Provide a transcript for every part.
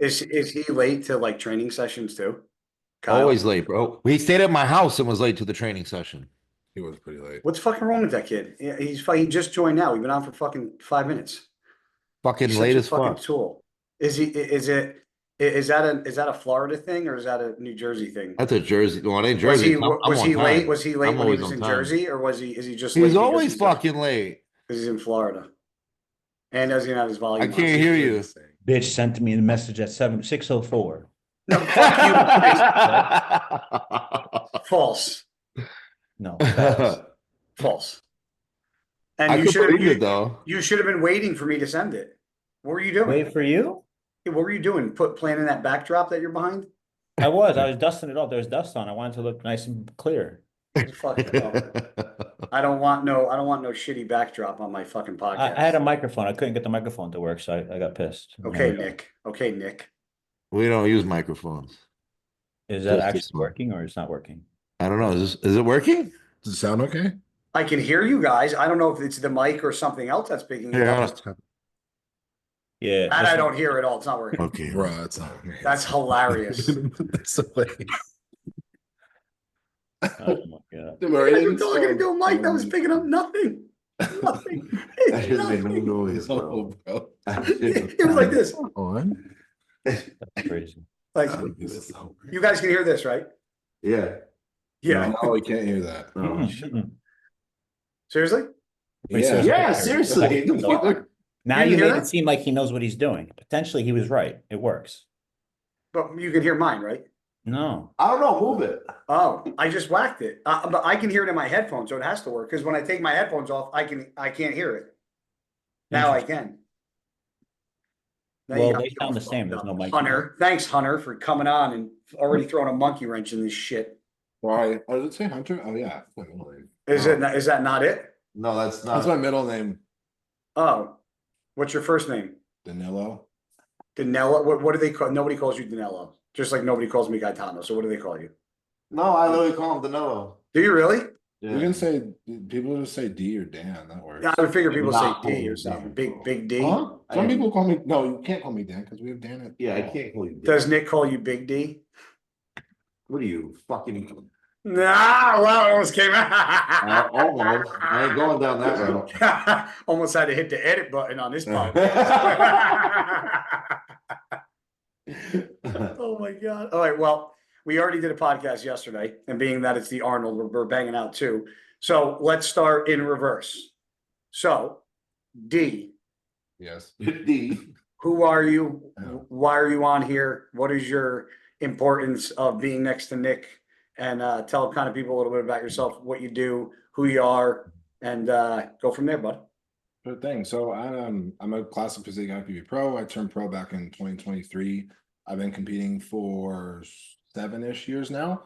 Is he late to like training sessions too? Kyle, Always late, bro. He stayed at my house and was late to the training session. He was pretty late. what's fucking wrong with that kid? He just joined now. We've been on for fucking 5 minutes. Fucking He's such late a as fucking fuck. tool. Is that a Florida thing or is that a New Jersey thing? That's a Jersey. Well, it ain't Was Jersey. he I'm was on he late? time. Was he late I'm when he always was on in time. Jersey, or is he just He's late because always fucking late. he's in Florida and does he not have his I volume on? can't hear you. Bitch sent me a message at 6:04. No, fuck you. False. No, False. And I you could should have believe it though. you should have been waiting for me to send it. What were you doing? wait for you. What were you doing? Planning that backdrop that you're behind? I was dusting it off. There's dust on. I wanted to look nice and clear. Fucking hell. I don't want no shitty backdrop on my fucking podcast. I had a microphone. I couldn't get the microphone to work, so I got pissed. Okay, Nick. Okay, Nick. We don't use microphones. Is that Just actually this one. working or it's not working? I don't know. Is it working? Does it sound okay? I can hear you guys. I don't know if it's the mic or something else that's picking it Yeah. up. Yeah. That I don't hear at all. It's not working. Okay. Bro, it's not okay. That's hilarious. That's away. Oh my God. You guys were talking to a mic that was picking up nothing. Nothing. That just made no noise, bro. Oh, bro. It was like this. On? That's crazy. Like you guys can hear this, right? Yeah. Yeah. No, we can't hear that. Oh, Mm-mm, shit. mm-mm. Seriously? Yeah. Yeah, seriously. Now You you hear made that? it seem like he knows what he's doing. Potentially he was right. It works. But you can hear mine, right? No. I don't know. Move it. Oh, I just whacked it. But I can hear it in my headphones, so it has to work. Because when I take my headphones off, I can't hear it. Now I can. Now you Well, got they me sound all the same. fucked There's up. no mic. Hunter, thanks, Hunter, for coming on and already throwing a monkey wrench in this shit. Why? Oh, did it say Hunter? Oh, yeah. That's my middle name. Is that not it? No, that's not. That's my middle name. Oh, what's your first name? Danilo. Danilo. What do they call? Nobody calls you Danilo. Just like nobody calls me Gaetano. So what do they call you? No, I literally call him Danilo. Do you really? Yeah. You can say, people just say D or Dan. That works. Yeah, I would figure people say Not D or calling something. Dan. Big D. Huh? I Some am- people call me, no, you can't call me Dan because we have Dan at. Yeah, I can't call you. Does Nick call you Big D? What are you fucking? Nah, well, it almost came out. Almost. I ain't going down that route. Almost had to hit the edit button on this podcast. Oh my God. All right. Well, we already did a podcast yesterday, and being that it's the Arnold, we're banging out too. So let's start in reverse. So, D, Yes. D. who are you? Yeah. Why are you on here? What is your importance of being next to Nick? And tell kind of people a little bit about yourself, what you do, who you are, and go from there, bud. Good thing. So I'm a classic physique IFBB pro. I turned pro back in 2023. I've been competing for 7-ish years now.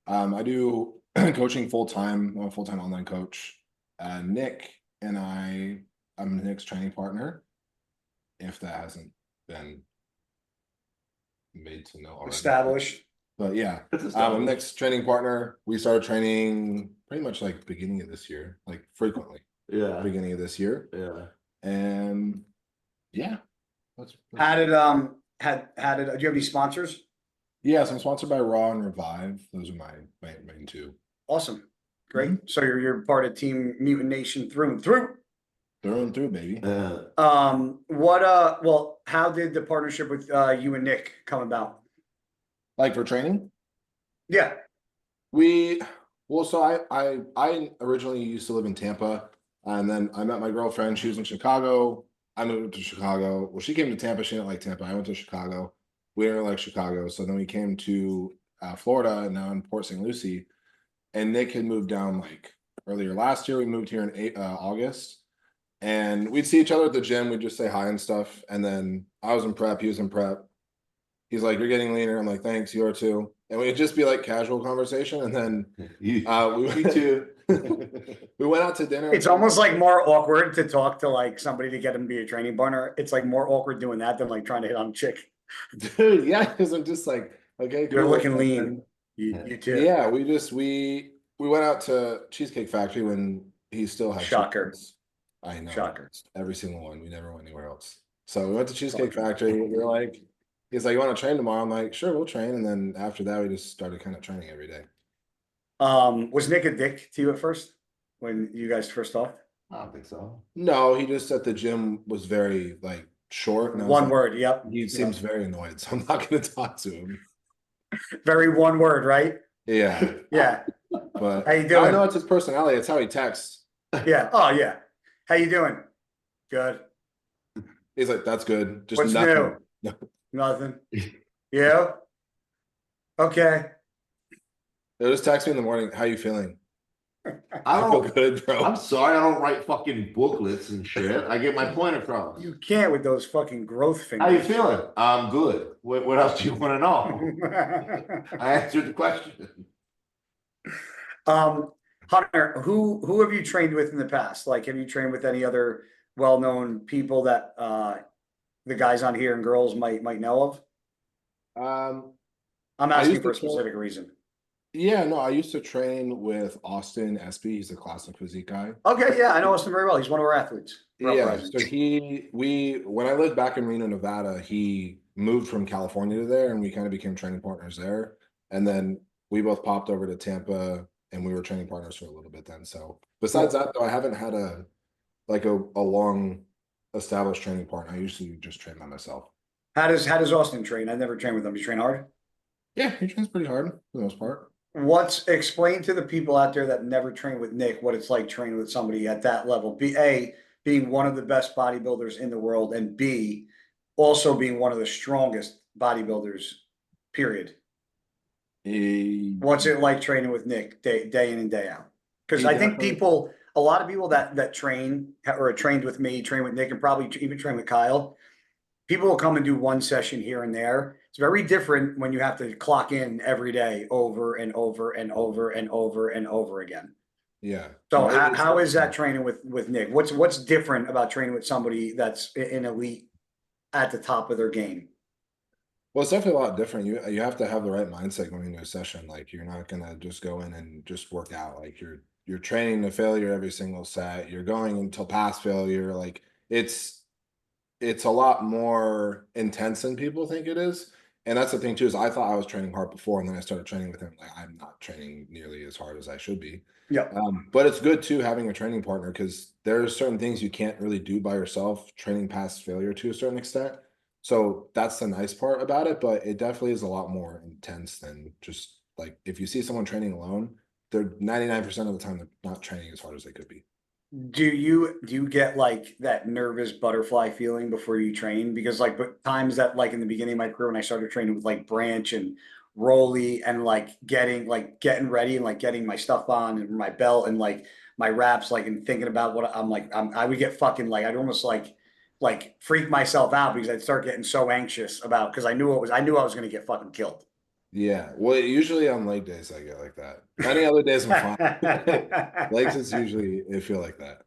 I do coaching full-time. I'm a full-time online coach. Nick and I'm Nick's training partner, if that hasn't been made to know already. Established. But yeah, It's I'm established. Nick's training partner. We started training pretty much like beginning of this year, like frequently Yeah. beginning of this year. Yeah. And yeah, that's How did do you have any sponsors? yes, I'm sponsored by Raw and Revive. Those are my main two. Awesome. Great. So you're part of Team Mutant Nation through and through. Through and through, baby. Well, how did the partnership with you and Nick come about? Like for training, Yeah. so I originally used to live in Tampa, and then I met my girlfriend. She was in Chicago. I moved to Chicago. Well, she came to Tampa. She didn't like Tampa. I went to Chicago. We didn't like Chicago. So then we came to Florida, and now in Port St. Lucie. And Nick had moved down like earlier last year. We moved here in August. And we'd see each other at the gym. We'd just say hi and stuff. And then I was in prep. He was in prep. He's like, "You're getting leaner." I'm like, "Thanks, you are too." And we'd just be like casual conversation. And then we too. we went out to dinner. It's almost like more awkward to talk to like somebody to get him to be a training partner. It's like more awkward doing that than like trying to hit on a chick. Dude, yeah, because I'm just like, okay, You're cool. looking And lean. then- You too. Yeah, we went out to Cheesecake Factory when he still had Shocker. chickens. I know. Shocker. Every single one. We never went anywhere else. So we went to Cheesecake Factory. We were like, He's like, you want to train tomorrow? I'm like, sure, we'll train. And then after that, we just started kind of training every day. Was Nick a dick to you at first when you guys first talked? I don't think so. No, he just at the gym was very like short. And I was One like, word, yep. he seems very annoyed, so I'm not going to talk to him. Very one word, right? Yeah, Yeah. but How you I doing? know it's his personality. It's how he texts. Yeah. Oh yeah. How you doing? Good. He's like, that's good. Just What's nothing. new? Nothing. Yeah. Okay. They'll just text me in the morning. How you feeling? I feel don't. good, bro. I'm sorry, I don't write fucking booklets and shit. I get my point across. You can't with those fucking growth fingers. How you feeling? I'm good. What else do you want to know? I answered the question. Hunter, who have you trained with in the past? Like, have you trained with any other well-known people that the guys on here and girls might know of? I'm I asking used for to a specific reason. Yeah, no, I used to train with Austin Espy. He's a classic physique guy. Okay, yeah, I know Austin very well. He's one of our athletes. Yeah, so when I lived back in Reno, Nevada, he moved from California to there, and we kind of became training partners there. And then we both popped over to Tampa, and we were training partners for a little bit then. So besides that, though, I haven't had a long established training partner. I usually just train by myself. How does Austin train? I've never trained with him. You train hard? Yeah, he trains pretty hard for the most part. Explain to the people out there that never trained with Nick what it's like training with somebody at that level. Being one of the best bodybuilders in the world, and B, also being one of the strongest bodybuilders, period. What's it like training with Nick day in and day out? Because I think a lot of people that train or trained with me, train with Nick, and probably even train with Kyle, people will come and do one session here and there. It's very different when you have to clock in every day over and over and over and over and over again. Yeah. So how is that training with Nick? What's different about training with somebody that's an elite at the top of their game? Well, it's definitely a lot different. You have to have the right mindset going into a session. Like, you're not gonna just go in and just work out. Like, you're training to failure every single set. You're going until past failure. Like, it's a lot more intense than people think it is. And that's the thing too, is I thought I was training hard before, and then I started training with him. Like, I'm not training nearly as hard as I should be. Yeah. But it's good too having a training partner, because there's certain things you can't really do by yourself, training past failure to a certain extent. So that's the nice part about it, but it definitely is a lot more intense than just like, if you see someone training alone, they're 99% of the time they're not training as hard as they could be. Do you get like that nervous butterfly feeling before you train? Because like, but times that like in the beginning of my career when I started training with like Branch and Rolly and like getting ready and like getting my stuff on and my belt and like my wraps, like, and thinking about what I would get fucking like, I'd almost like freak myself out because I'd start getting so anxious about, because I knew I was going to get fucking killed. Yeah, well, usually on leg days I get like that. Any other days I'm fine. Legs is usually it feel like that.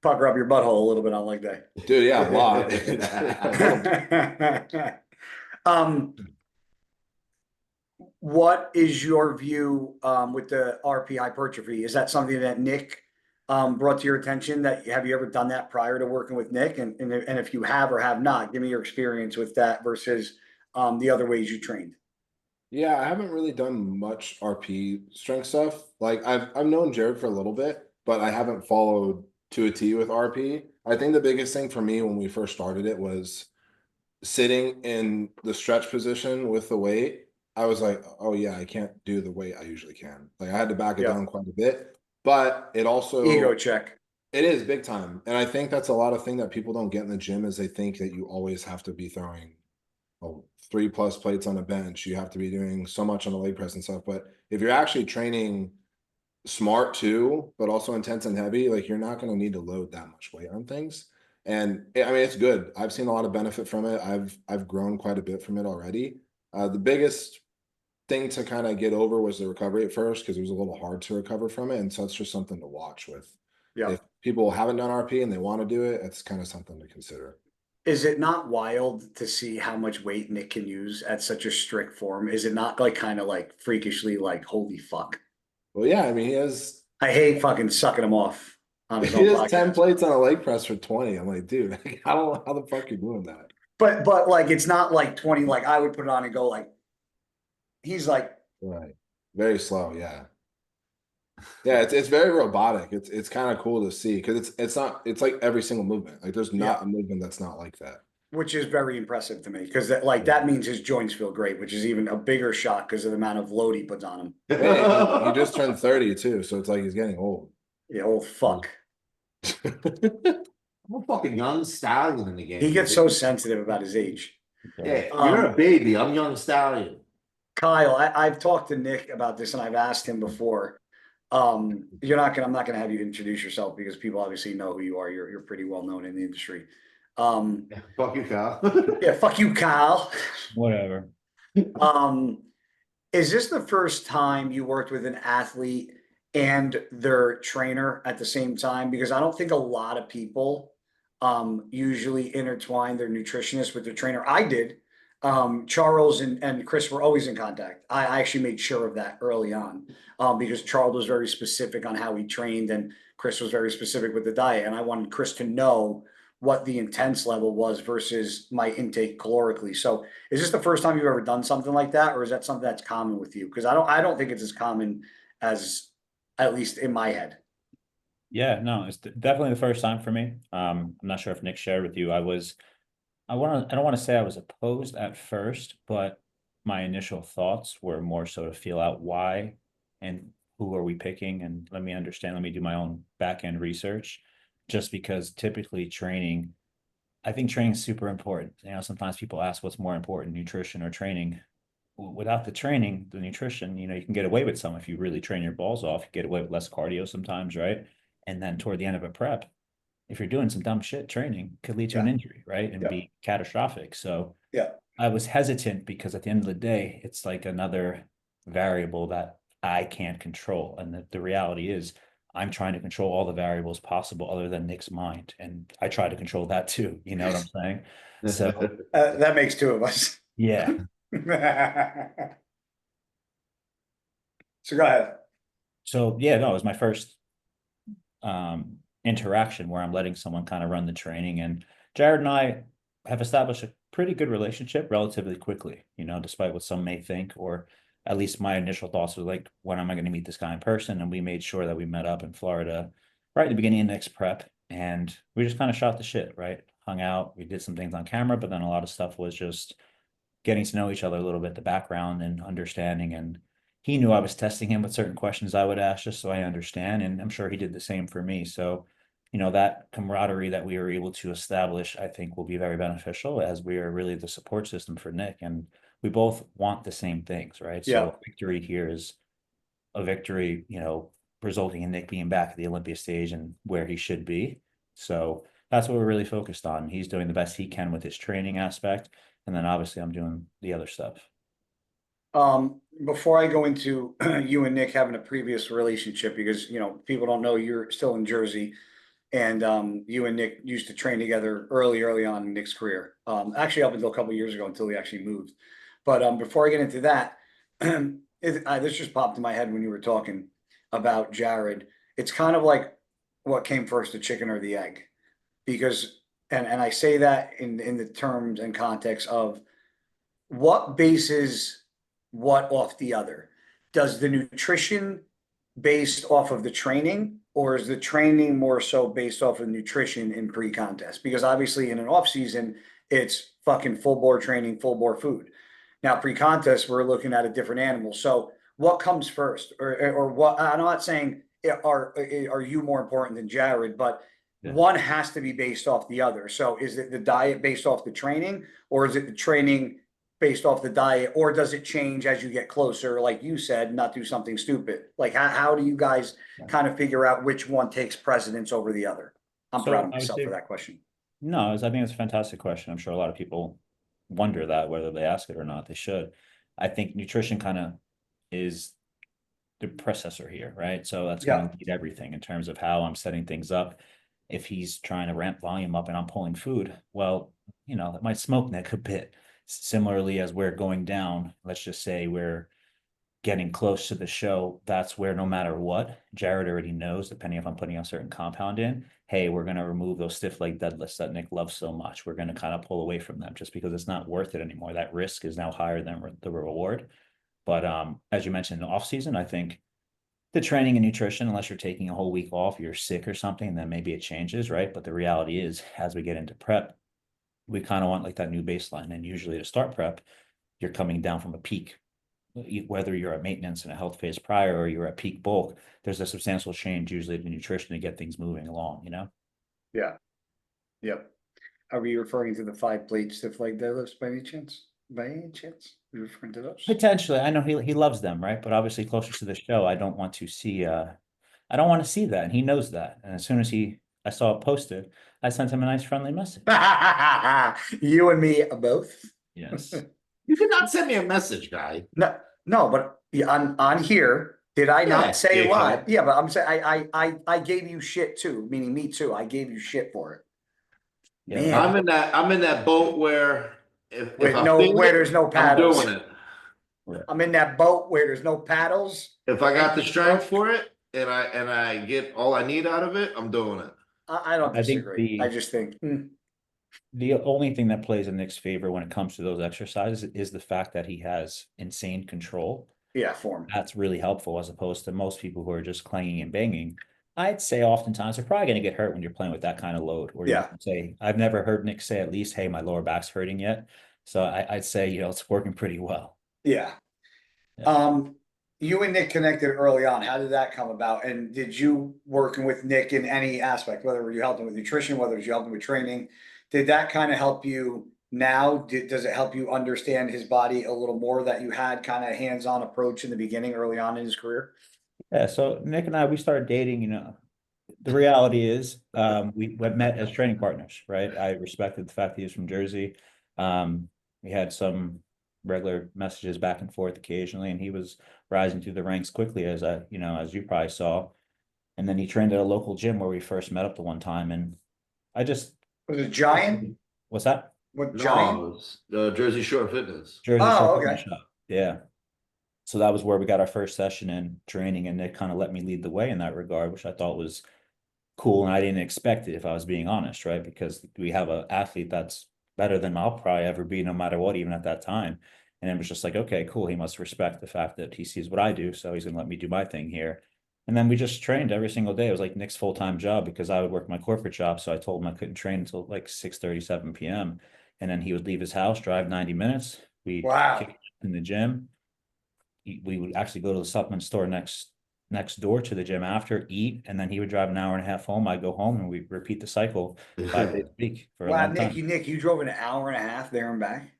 Pucker up your butthole a little bit on leg day. Dude, yeah, a lot. What is your view with the RP hypertrophy? Is that something that Nick brought to your attention? Have you ever done that prior to working with Nick? And if you have or have not, give me your experience with that versus the other ways you trained. Yeah, I haven't really done much RP strength stuff. Like, I've known Jared for a little bit, but I haven't followed to a T with RP. I think the biggest thing for me when we first started it was sitting in the stretch position with the weight. I was like, oh yeah, I can't do the weight I usually can. Like, I had to back it down quite a bit, but it also ego check. It is big time. And I think that's a lot of thing that people don't get in the gym, is they think that you always have to be throwing 3+ plates on a bench. You have to be doing so much on the leg press and stuff. But if you're actually training smart too, but also intense and heavy, like, you're not going to need to load that much weight on things. And I mean, it's good. I've seen a lot of benefit from it. I've grown quite a bit from it already. The biggest thing to kind of get over was the recovery at first, because it was a little hard to recover from it. And so it's just something to watch with. Yeah. If people haven't done RP and they want to do it, it's kind of something to consider. Is it not wild to see how much weight Nick can use at such a strict form? Is it not like kind of like freakishly like, holy fuck? Well, yeah, I mean, I hate fucking sucking him off on his he own has 10 podcast. plates on a leg press for 20. I'm like, dude, I don't know how the fuck you're doing that. but like, it's not like 20, like I would put it on and go like, he's like, Right. Very slow, yeah. Yeah, it's very robotic. It's kind of cool to see because it's not it's like every single movement. Like there's not Yeah. a movement that's not like that. which is very impressive to me because that means his joints feel great, which is even a bigger shock because of the amount of load he puts on him. Yeah, he just turned 30 too, so it's like he's getting old. Yeah, old fuck. I'm a fucking young stallion in the game. He gets so sensitive about his age. Yeah, you're a baby. I'm young stallion. Kyle, I've talked to Nick about this and I've asked him before. I'm not gonna have you introduce yourself because people obviously know who you are. You're pretty well known in the industry. Fuck you, Kyle. Yeah, fuck you, Kyle. Whatever. Is this the first time you worked with an athlete and their trainer at the same time? Because I don't think a lot of people usually intertwine their nutritionist with their trainer. I did. Charles and Chris were always in contact. I actually made sure of that early on because Charles was very specific on how he trained and Chris was very specific with the diet. And I wanted Chris to know what the intense level was versus my intake calorically. So is this the first time you've ever done something like that, or is that something that's common with you? Because I don't think it's as common as, at least in my head. Yeah, no, it's definitely the first time for me. I'm not sure if Nick shared with you. I don't want to say I was opposed at first, but my initial thoughts were more so to feel out why and who are we picking, and let me understand, let me do my own back end research. Just because typically I think training is super important. You know, sometimes people ask what's more important, nutrition or training. Without the training, the nutrition, you know, you can get away with some if you really train your balls off. You get away with less cardio sometimes, right? And then toward the end of a prep, if you're doing some dumb shit, training could lead to an injury, right? And be catastrophic. So I was hesitant because at the end of the day, it's like another variable that I can't control. And the reality is I'm trying to control all the variables possible other than Nick's mind. And I try to control that too. You know what I'm saying? So that makes two of us. yeah. So go ahead. So yeah, no, it was my first interaction where I'm letting someone kind of run the training. And Jared and I have established a pretty good relationship relatively quickly, you know, despite what some may think, or at least my initial thoughts were like, when am I going to meet this guy in person? And we made sure that we met up in Florida right at the beginning of next prep. And we just kind of shot the shit, right? Hung out. We did some things on camera, but then a lot of stuff was just getting to know each other a little bit, the background and understanding. And he knew I was testing him with certain questions I would ask just so I understand. And I'm sure he did the same for me. So, you know, that camaraderie that we were able to establish, I think will be very beneficial as we are really the support system for Nick. And we both want the same things, right? So victory here is a victory, you know, resulting in Nick being back at the Olympia stage and where he should be. So that's what we're really focused on. He's doing the best he can with his training aspect. And then obviously I'm doing the other stuff. Before I go into you and Nick having a previous relationship, because, you know, people don't know you're still in Jersey and you and Nick used to train together early on in Nick's career. Actually up until a couple of years ago until he actually moved. But before I get into that, this just popped in my head when you were talking about Jared. It's kind of like what came first, the chicken or the egg, because and I say that in the terms and context of what bases what off the other. Does the nutrition based off of the training, or is the training more so based off of nutrition in pre-contest? Because obviously in an off season, it's fucking full bore training, full bore food. Now pre-contest, we're looking at a different animal. So what comes first, or what? I'm not saying are you more important than Jared, but one has to be based off the other. So is it the diet based off the training, or is it the training based off the diet, or does it change as you get closer, like you said, not do something stupid? Like how do you guys kind of figure out which one takes precedence over the other? I'm proud of myself for that question. No, I think it's a fantastic question. I'm sure a lot of people wonder that, whether they ask it or not. They should. I think nutrition kind of is the processor here, right? So that's going to lead everything in terms of how I'm setting things up. If he's trying to ramp volume up and I'm pulling food, well, you know, that might smoke Nick a bit. Similarly, as we're going down, let's just say we're getting close to the show, that's where no matter what, Jared already knows, depending if I'm putting a certain compound in, hey, we're going to remove those stiff leg deadlifts that Nick loves so much. We're going to kind of pull away from them just because it's not worth it anymore. That risk is now higher than the reward. But as you mentioned, in the off season, I think the training and nutrition, unless you're taking a whole week off, you're sick or something, then maybe it changes, right? But the reality is, as we get into prep, we kind of want like that new baseline. And usually to start prep, you're coming down from a peak. Whether you're at maintenance and a health phase prior or you're at peak bulk, there's a substantial change usually to nutrition to get things moving along, you know? Yeah. Yep. Are we referring to the 5 plate stiff leg deadlifts by any chance? By any chance? Are you referring to those? Potentially. I know he loves them, right? But obviously closer to the show, I don't want to see I don't want to see that. And he knows that. And as soon as I saw it posted, I sent him a nice friendly message. You and me both. Yes. You did not send me a message, guy. No, but on here, did I Yeah, not say yeah, live? Yeah, but I'm saying I gave you shit too, meaning me too. I gave you shit for it. Yeah. Man. I'm in that boat where if Where I feel it, there's no I'm paddles. doing it. I'm in that boat where there's no paddles. If I got the strength for it and I get all I need out of it, I'm doing it. I don't I think disagree. I just think the only thing that plays in Nick's favor when it comes to those exercises is the fact that he has insane control. yeah, form. That's really helpful as opposed to most people who are just clanging and banging. I'd say oftentimes they're probably going to get hurt when you're playing with that kind of load. Or Yeah. you can say, I've never heard Nick say at least, hey, my lower back's hurting yet. So I'd say, it's working pretty well. Yeah. Yeah. You and Nick connected early on. How did that come about? And did you working with Nick in any aspect, whether you helped him with nutrition, whether you helped him with training, did that kind of help you now? Does it help you understand his body a little more that you had kind of hands-on approach in the beginning, early on in his career? Yeah. So Nick and I, we started dating, the reality is we met as training partners, right? I respected the fact that he was from Jersey. We had some regular messages back and forth occasionally, and he was rising through the ranks quickly as as you probably saw. And then he trained at a local gym where we first met up the one time. And I just Was it Giant? what's that? What Giant? No, it's Jersey Shore Fitness. Jersey Oh, Shore okay. Fitness Shop. Yeah. So that was where we got our first session in training, and Nick kind of let me lead the way in that regard, which I thought was cool. And I didn't expect it, if I was being honest, right? Because we have an athlete that's better than I'll probably ever be, no matter what, even at that time. And it was just like, okay, cool. He must respect the fact that he sees what I do, so he's gonna let me do my thing here. And then we just trained every single day. It was like Nick's full-time job because I would work my corporate job. So I told him I couldn't train until like 6:30, 7 p.m. And then he would leave his house, drive 90 minutes. We'd kick it in the gym. We would actually go to the supplement store next door to the gym after, eat, and then he would drive an hour and a half home. I'd go home and we'd repeat the cycle 5 days a week for a long time. Nick, you drove an hour and a half there and back?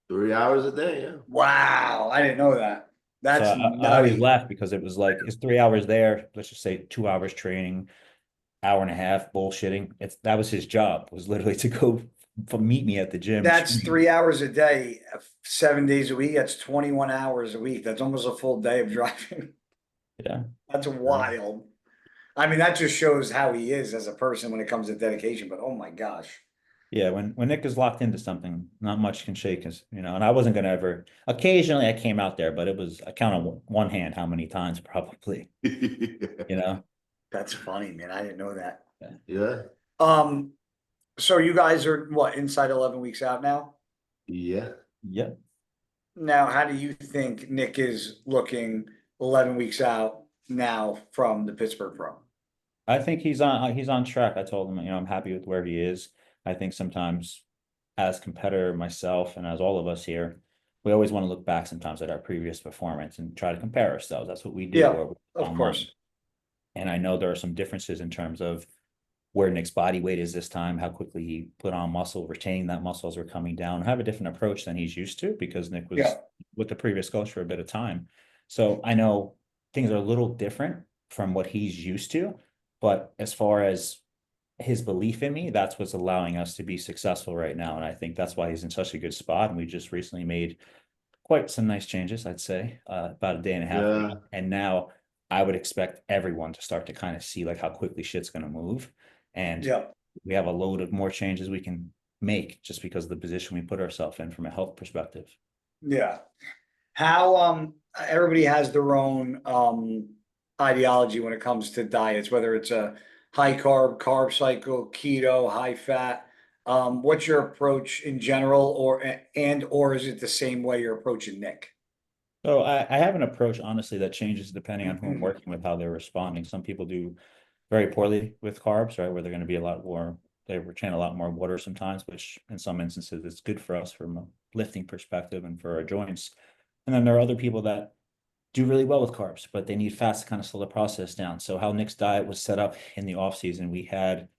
3 hours a day, yeah. Wow, I didn't know that. That's So I always laughed because it was like, it's 3 hours there. Let's just say 2 hours training, hour and a half bullshitting. That was his job, was literally to go meet me at the gym. That's 3 hours a day, 7 days a week. That's 21 hours a week. That's almost a full day of driving. Yeah. That's wild. I mean, that just shows how he is as a person when it comes to dedication, but oh my gosh. Yeah, when Nick is locked into something, not much can shake us, and I wasn't gonna ever, occasionally I came out there, but it was, I count on one hand how many times probably, That's funny, man. I didn't know that. Yeah. So you guys are what, inside 11 weeks out now? Yeah. Yep. Now, how do you think Nick is looking 11 weeks out now from the Pittsburgh Pro? I think he's on track. I told him, I'm happy with where he is. I think sometimes as competitor myself and as all of us here, we always want to look back sometimes at our previous performance and try to compare ourselves. That's what we do. Yeah, of course. And I know there are some differences in terms of where Nick's body weight is this time, how quickly he put on muscle, retaining that muscle as we're coming down, have a different approach than he's used to because Nick was with the previous coach for a bit of time. So I know things are a little different from what he's used to, but as far as his belief in me, that's what's allowing us to be successful right now. And I think that's why he's in such a good spot. And we just recently made quite some nice changes, I'd say, about a day and a half ago. And now I would expect everyone to start to kind of see like how quickly shit's going to move. And we have a load of more changes we can make just because of the position we put ourselves in from a health perspective. Yeah. How everybody has their own ideology when it comes to diets, whether it's a high carb cycle, keto, high fat. What's your approach in general, or is it the same way you're approaching Nick? So I have an approach, honestly, that changes depending on who I'm working with, how they're responding. Some people do very poorly with carbs, right? Where they're going to be a lot more, they retain a lot more water sometimes, which in some instances is good for us from a lifting perspective and for our joints. And then there are other people that do really well with carbs, but they need fats to kind of slow the process down. So how Nick's diet was set up in the off season, we had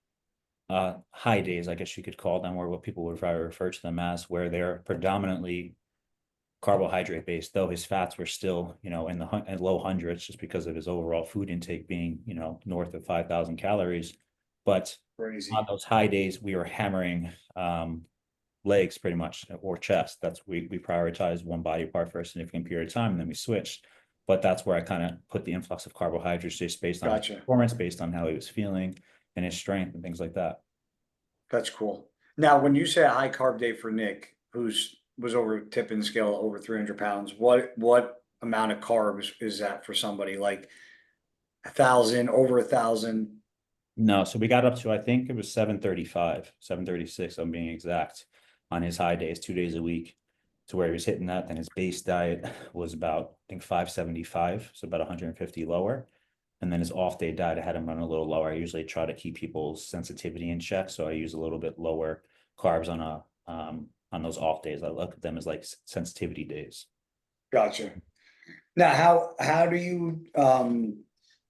high days, I guess you could call them, or what people would probably refer to them as, where they're predominantly carbohydrate based, though his fats were still, in the low hundreds, just because of his overall food intake being, north of 5,000 calories. But Crazy. on those high days, we were hammering legs pretty much, or chest. That's we prioritized one body part for a significant period of time, and then we switched. But that's where I kind of put the influx of carbohydrates just based on his performance, based on how he was feeling and his strength and things like that. That's cool. Now, when you say a high carb day for Nick, was over tipping scale over 300 pounds, what amount of carbs is that for somebody like 1,000, over 1,000? No, so we got up to, I think it was 735, 736, I'm being exact, on his high days, 2 days a week, to where he was hitting that. Then his base diet was about, I think, 575, so about 150 lower. And then his off day diet, I had him run a little lower. I usually try to keep people's sensitivity in check, so I use a little bit lower carbs on those off days. I look at them as like sensitivity days. Gotcha. Now, how do you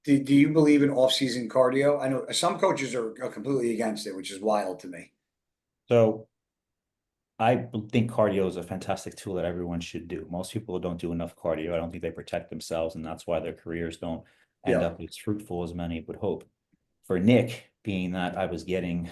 do you believe in off-season cardio? I know some coaches are completely against it, which is wild to me. So I think cardio is a fantastic tool that everyone should do. Most people don't do enough cardio. I don't think they protect themselves, and that's why their careers don't end up as fruitful as many would hope. For Nick, being that I was getting,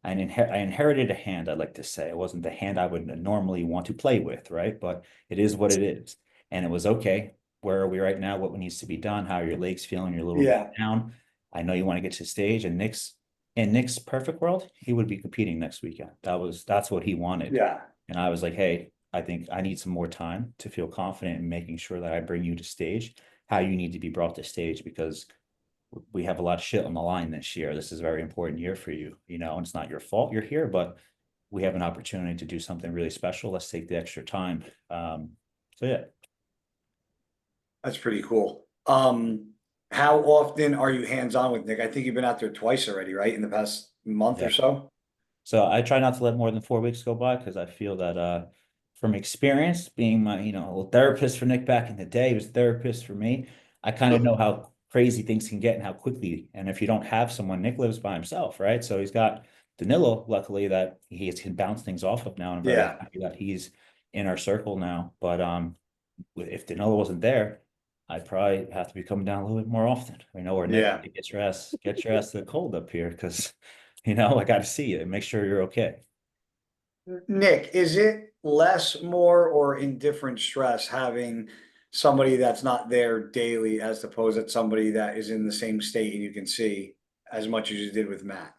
I inherited a hand, I'd like to say. It wasn't the hand I would normally want to play with, right? But it is what it is. And it was okay. Where are we right now? What needs to be done? How are your legs feeling? You're a little bit down. I know you want to get to stage, and in Nick's perfect world, he would be competing next weekend. That's what he wanted. Yeah. And I was like, hey, I think I need some more time to feel confident in making sure that I bring you to stage, how you need to be brought to stage, because we have a lot of shit on the line this year. This is a very important year for you, and it's not your fault you're here, but we have an opportunity to do something really special. Let's take the extra time. So yeah. That's pretty cool. How often are you hands-on with Nick? I think you've been out there twice already, right? In the past month or so? So I try not to let more than 4 weeks go by, because I feel that from experience, being my, little therapist for Nick back in the day, he was a therapist for me. I kind of know how crazy things can get and how quickly. And if you don't have someone, Nick lives by himself, right? So he's got Danilo, luckily, that he can bounce things off of now. And I'm very happy that he's in our circle now. But if Danilo wasn't there, I'd probably have to be coming down a little bit more often. Or Nick, get your ass to the cold up here, because I got to see you and make sure you're okay. Nick, is it less, more, or indifferent stress having somebody that's not there daily as opposed to somebody that is in the same state and you can see as much as you did with Matt?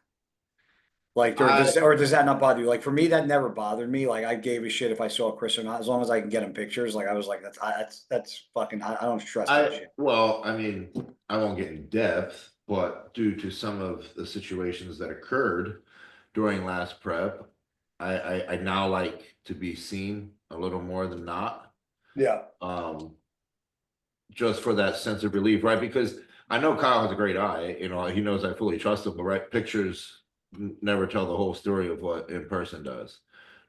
Like, or does that not bother you? Like, for me, that never bothered me. Like, I gave a shit if I saw Chris or not, as long as I can get him pictures. Like, I was like, that's fucking. I don't stress that shit. Well, I mean, I won't get in depth, but due to some of the situations that occurred during last prep, I now like to be seen a little more than not. Yeah. Just for that sense of relief, right? Because I know Kyle has a great eye. He knows I fully trust him, but right, pictures never tell the whole story of what in person does,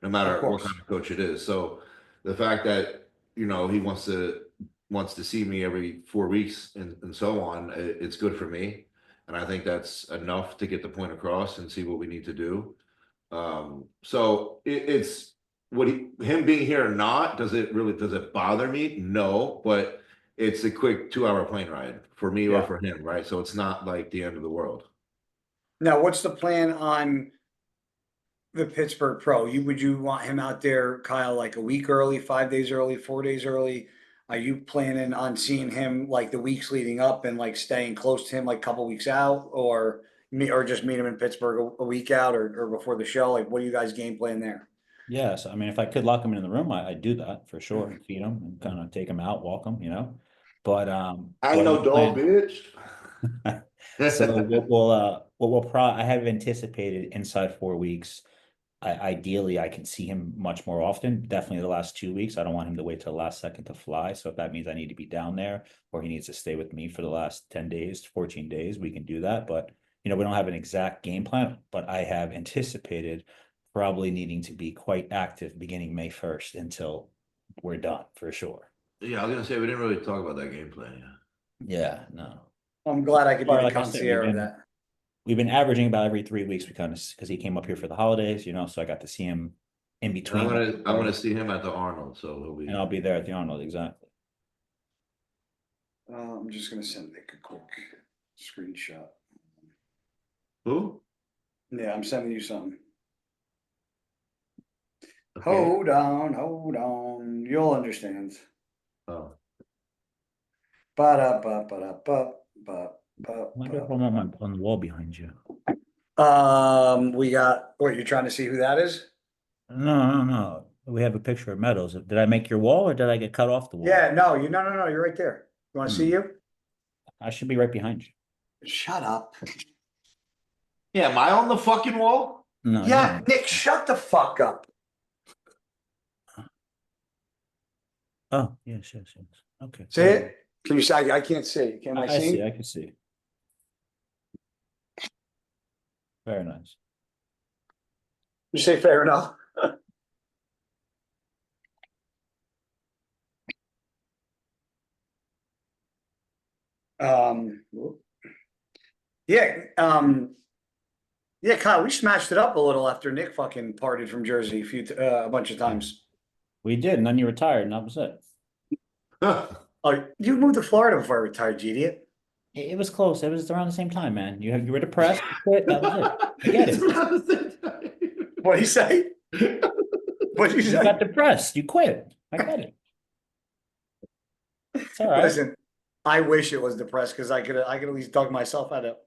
no matter what kind of coach it is. So the fact that he wants to see me every 4 weeks and so on, it's good for me, and I think that's enough to get the point across and see what we need to do. So it's him being here or not, does it bother me? No, but it's a quick 2-hour plane ride for me or for him, right? So it's not like the end of the world. Now, what's the plan on the Pittsburgh Pro? Would you want him out there, Kyle, like a week early, 5 days early, 4 days early? Are you planning on seeing him like the weeks leading up and like staying close to him like a couple weeks out, or just meet him in Pittsburgh a week out or before the show? Like, what do you guys game plan there? Yes, I mean, if I could lock him in the room, I'd do that for sure. Feed him and kind of take him out, walk him, But I what I'm know dog, planning. bitch. So what we'll I have anticipated inside 4 weeks. Ideally, I can see him much more often. Definitely the last 2 weeks. I don't want him to wait till the last second to fly. So if that means I need to be down there or he needs to stay with me for the last 10 days, 14 days, we can do that. But, we don't have an exact game plan, but I have anticipated probably needing to be quite active beginning May 1st until we're done for sure. Yeah, I was gonna say we didn't really talk about that game plan. Yeah, no. I'm glad I could be Or the like I said, concierge of that. we've been averaging about every 3 weeks. We kind of, because he came up here for the holidays, so I got to see him in And between. I'm gonna see him at the Arnold, so he'll be. And I'll be there at the Arnold, exactly. I'm just gonna send Nick a quick screenshot. Who? Yeah, I'm sending you something. Okay. Hold on. You'll understand. Oh. I wonder if I'm on the wall behind you. We got, what, you're trying to see who that is? No. We have a picture of Meadows. Did I make your wall or did I get cut off the wall? Yeah, no, you're right there. You want to see you? I should be right behind you. Shut up. Yeah, am I on the fucking wall? No. Yeah, Nick, shut the fuck up. Oh, yes. Okay. See it? Can you see? I can't see. Can I see? I can see. Very nice. You say fair enough. Yeah, yeah, Kyle, we smashed it up a little after Nick fucking parted from Jersey a bunch of times. We did, and then you retired, and that was it. Oh, you moved to Florida before I retired, you idiot. It was close. It was around the same time, man. You were depressed. You quit. That was it. I get it. What'd he say? What'd you say? You got depressed. You quit. I get it. It's all right. Listen, I wish it was depressed because I could at least dug myself out of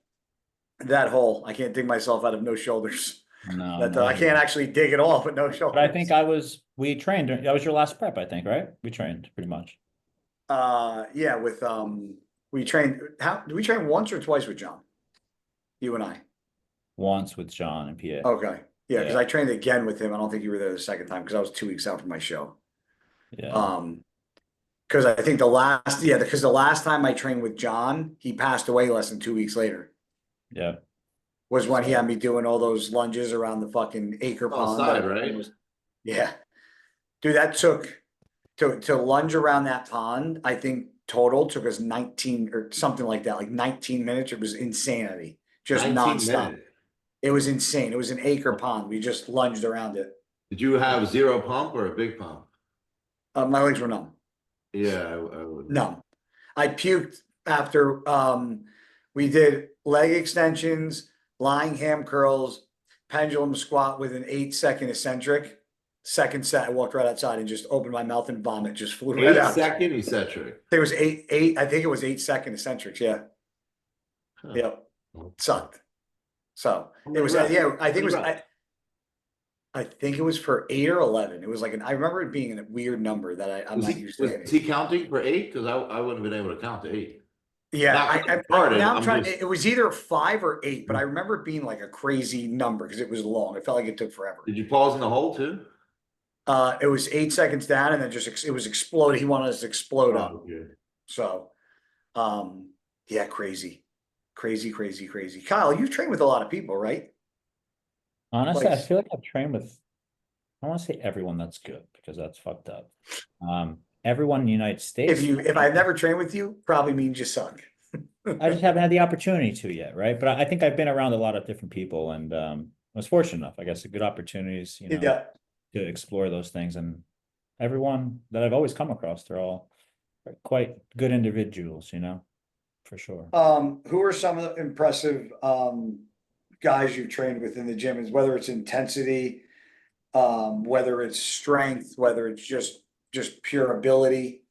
that hole. I can't dig myself out of no shoulders. No, I can't actually dig it all, but no shoulders. But I think we trained. That was your last prep, I think, right? We trained pretty much. Yeah, with we trained. Did we train once or twice with John? You and I. Once with John and PA. Okay. Yeah, because I trained again with him. I don't think you were there the second time because I was 2 weeks out from my show. Yeah. Because I think the last time I trained with John, he passed away less than 2 weeks later. Yeah. Was when he had me doing all those lunges around the fucking acre pond. Outside, right? Yeah. Dude, that took to lunge around that pond, I think total took us 19 or something like that, like 19 minutes. It was insanity. Just nonstop. Minutes. It was insane. It was an acre pond. We just lunged around it. Did you have zero pump or a big pump? My legs were numb. Yeah, I would. Numb. I puked after we did leg extensions, lying ham curls, pendulum squat with an 8-second eccentric. Second set, I walked right outside and just opened my mouth and vomit just flew right out. 8-second eccentric. There was eight. I think it was 8-second eccentrics. Yeah. Huh. Yep. Sucked. So it was. Yeah, I think it was. I think it was for 8 or 11. It was like I remember it being a weird number that I'm not used to. Was he counting for 8? Because I wouldn't have been able to count to 8. Yeah, now I'm trying. It was either 5 or 8, but I remember it being like a crazy number because it was long. It felt like it took forever. Did you pause in the hole too? It was 8 seconds down, and then it was exploded. He wanted us to explode up. Okay. So, yeah, crazy. Kyle, you've trained with a lot of people, right? Honestly, I feel like I've trained with, I want to say everyone that's good because that's fucked up. Everyone in the United States. If I've never trained with you, probably means you suck. I just haven't had the opportunity to yet, right? But I think I've been around a lot of different people, and I was fortunate enough, I guess, good opportunities, to explore those things. And everyone that I've always come across, they're all quite good individuals, for sure. Who are some of the impressive guys you've trained with in the gym? Is whether it's intensity, whether it's strength, whether it's just pure ability?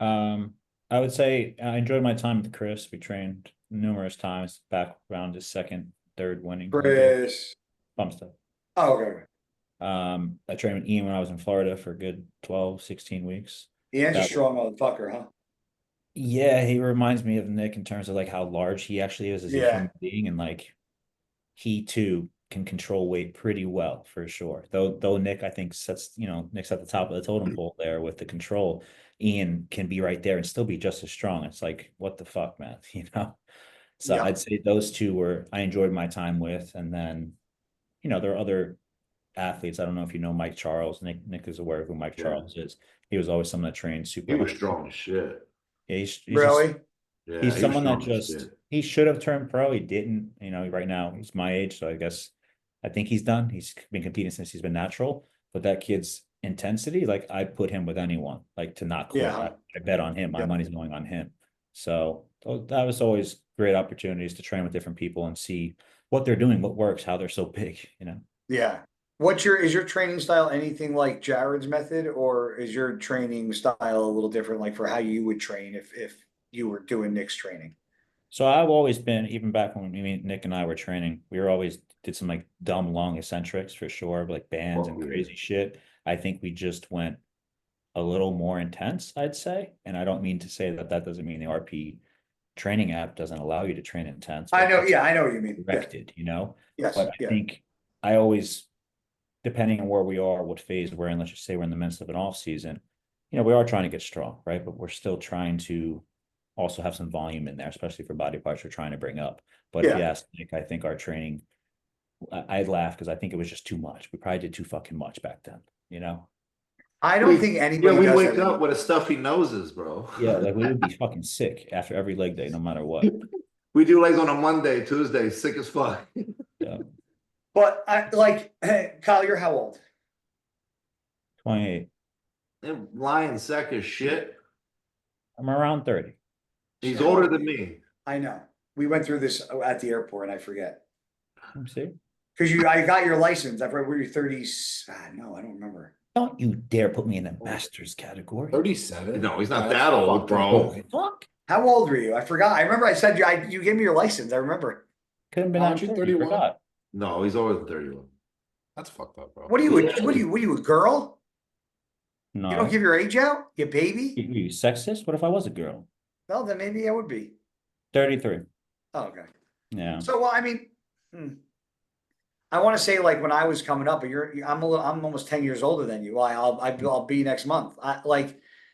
I would say I enjoyed my time with Chris. We trained numerous times back around his second, third winning. Chris Bumstead. Oh, okay. I trained with Ian when I was in Florida for a good 12, 16 weeks. Ian's a That strong motherfucker, huh? Yeah, he reminds me of Nick in terms of like how large he actually is as a Yeah. human being, and like he too can control weight pretty well for sure. Though Nick, I think Nick's at the top of the totem pole there with the control. Ian can be right there and still be just as strong. It's like, what the fuck, man, you know? So Yeah. I'd say those two were I enjoyed my time with, and then there are other athletes. I don't know if you know Mike Charles. Nick is aware of who Mike Yeah. Charles is. He was always someone that trained He super was hard. strong as shit. Yeah, he's just Really? Yeah, he's he was someone that strong as just shit. he should have turned pro. He didn't. Right now he's my age, so I think he's done. He's been competing since he's been natural. But that kid's intensity, like I put him with anyone, like to not quit. Yeah. I bet on him. My Yeah. money's going on him. So that was always great opportunities to train with different people and see what they're doing, what works, how they're so big. Yeah. Is your training style anything like Jared's method, or is your training style a little different, like for how you would train if you were doing Nick's training? So I've always been, even back when Nick and I were training, we were always did some like dumb long eccentrics for sure, like bands and Yeah. crazy shit. I think we just went a little more intense, I'd say. And I don't mean to say that doesn't mean the RP training app doesn't allow you to train intense. I know. It's Yeah, I know what you mean. Yeah. directed, Yes. But I Yeah. think I always, depending on where we are, what phase we're in, let's just say we're in the midst of an off season, we are trying to get strong, right? But we're still trying to also have some volume in there, especially for body parts we're trying to bring up. But if you Yeah. ask Nick, I think our training, I'd laugh because I think it was just too much. We probably did too fucking much back then. I don't think anybody we does wake that. up with a stuffy noses, bro. Yeah, like we would be fucking sick after every leg day, no matter what. We do legs on a Monday, Tuesday, sick as fuck. Yeah. But Kyle, you're how old? 28. They're lying sack of shit. I'm around 30. He's older than me. I know. We went through this at the airport, and I forget. Let me see. Because I got your license. I forgot, were you 30s? No, I don't remember. Don't you dare put me in the masters category. 37. No, he's not that old, bro. Fuck. How old were you? I forgot. I remember I said you gave me your license. I remember. Couldn't been Aren't you 31? Forgot. No, he's older than 31. That's fucked up, bro. What are you, a girl? No. You don't give your age out, you baby? You sexist? What if I was a girl? Well, then maybe I would be. 33. Oh, okay. Yeah. So, well, I mean, I want to say like when I was coming up, but I'm almost 10 years older than you. I'll be next month.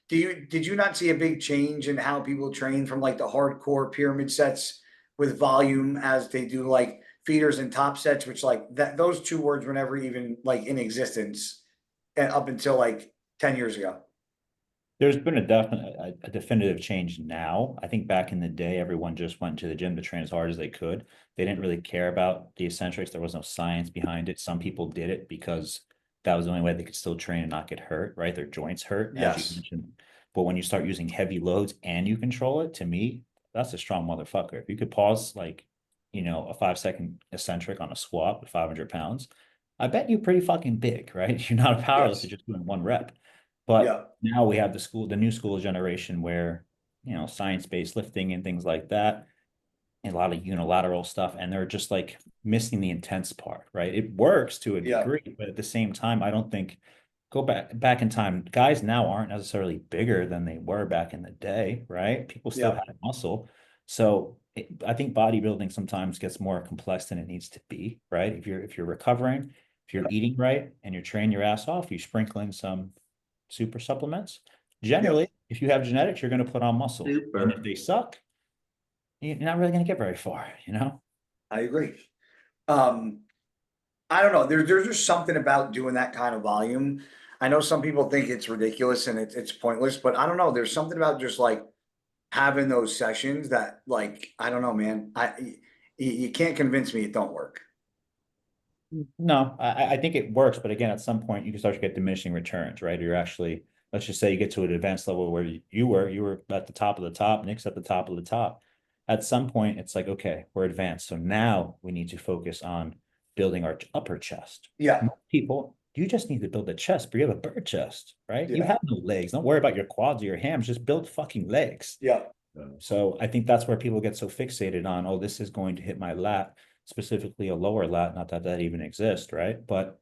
Did you not see a big change in how people train from like the hardcore pyramid sets with volume as they do like feeders and top sets, which like those two words were never even like in existence up until like 10 years ago. There's been a definitive change now. I think back in the day, everyone just went to the gym to train as hard as they could. They didn't really care about the eccentrics. There was no science behind it. Some people did it because that was the only way they could still train and not get hurt, right? Their joints hurt, as Yes. you mentioned. But when you start using heavy loads and you control it, to me, that's a strong motherfucker. If you could pause like, a 5-second eccentric on a squat with 500 pounds, I bet you're pretty fucking big, right? You're not a powerlifter just doing one rep. But now we have the new school generation where, science-based lifting and things like that, and a lot of unilateral stuff, and they're just like missing the intense part, right? It works to a degree, but at the same time, I don't think go back in time, guys now aren't necessarily bigger than they were back in the day, right? People still have muscle. So I think bodybuilding sometimes gets more complex than it needs to be, right? If you're recovering, if you're eating right and you're training your ass off, you sprinkle in some super supplements. Generally, if you have genetics, you're going to put on muscle. And if they suck, you're not really going to get very far, I agree. I don't know. There's just something about doing that kind of volume. I know some people think it's ridiculous and it's pointless, but I don't know. There's something about just like having those sessions that like, I don't know, man. You can't convince me it don't work. No, I think it works, but again, at some point you can start to get diminishing returns, right? You're actually, let's just say you get to an advanced level where you were at the top of the top, Nick's at the top of the top. At some point, it's like, okay, we're advanced. So now we need to focus on building our upper chest. Yeah. Most people, you just need to build a chest, but you have a bird chest, right? Yeah. You have no legs. Don't worry about your quads or your hams. Just build fucking legs. Yeah. So I think that's where people get so fixated on, oh, this is going to hit my lat, specifically a lower lat, not that even exists, right? But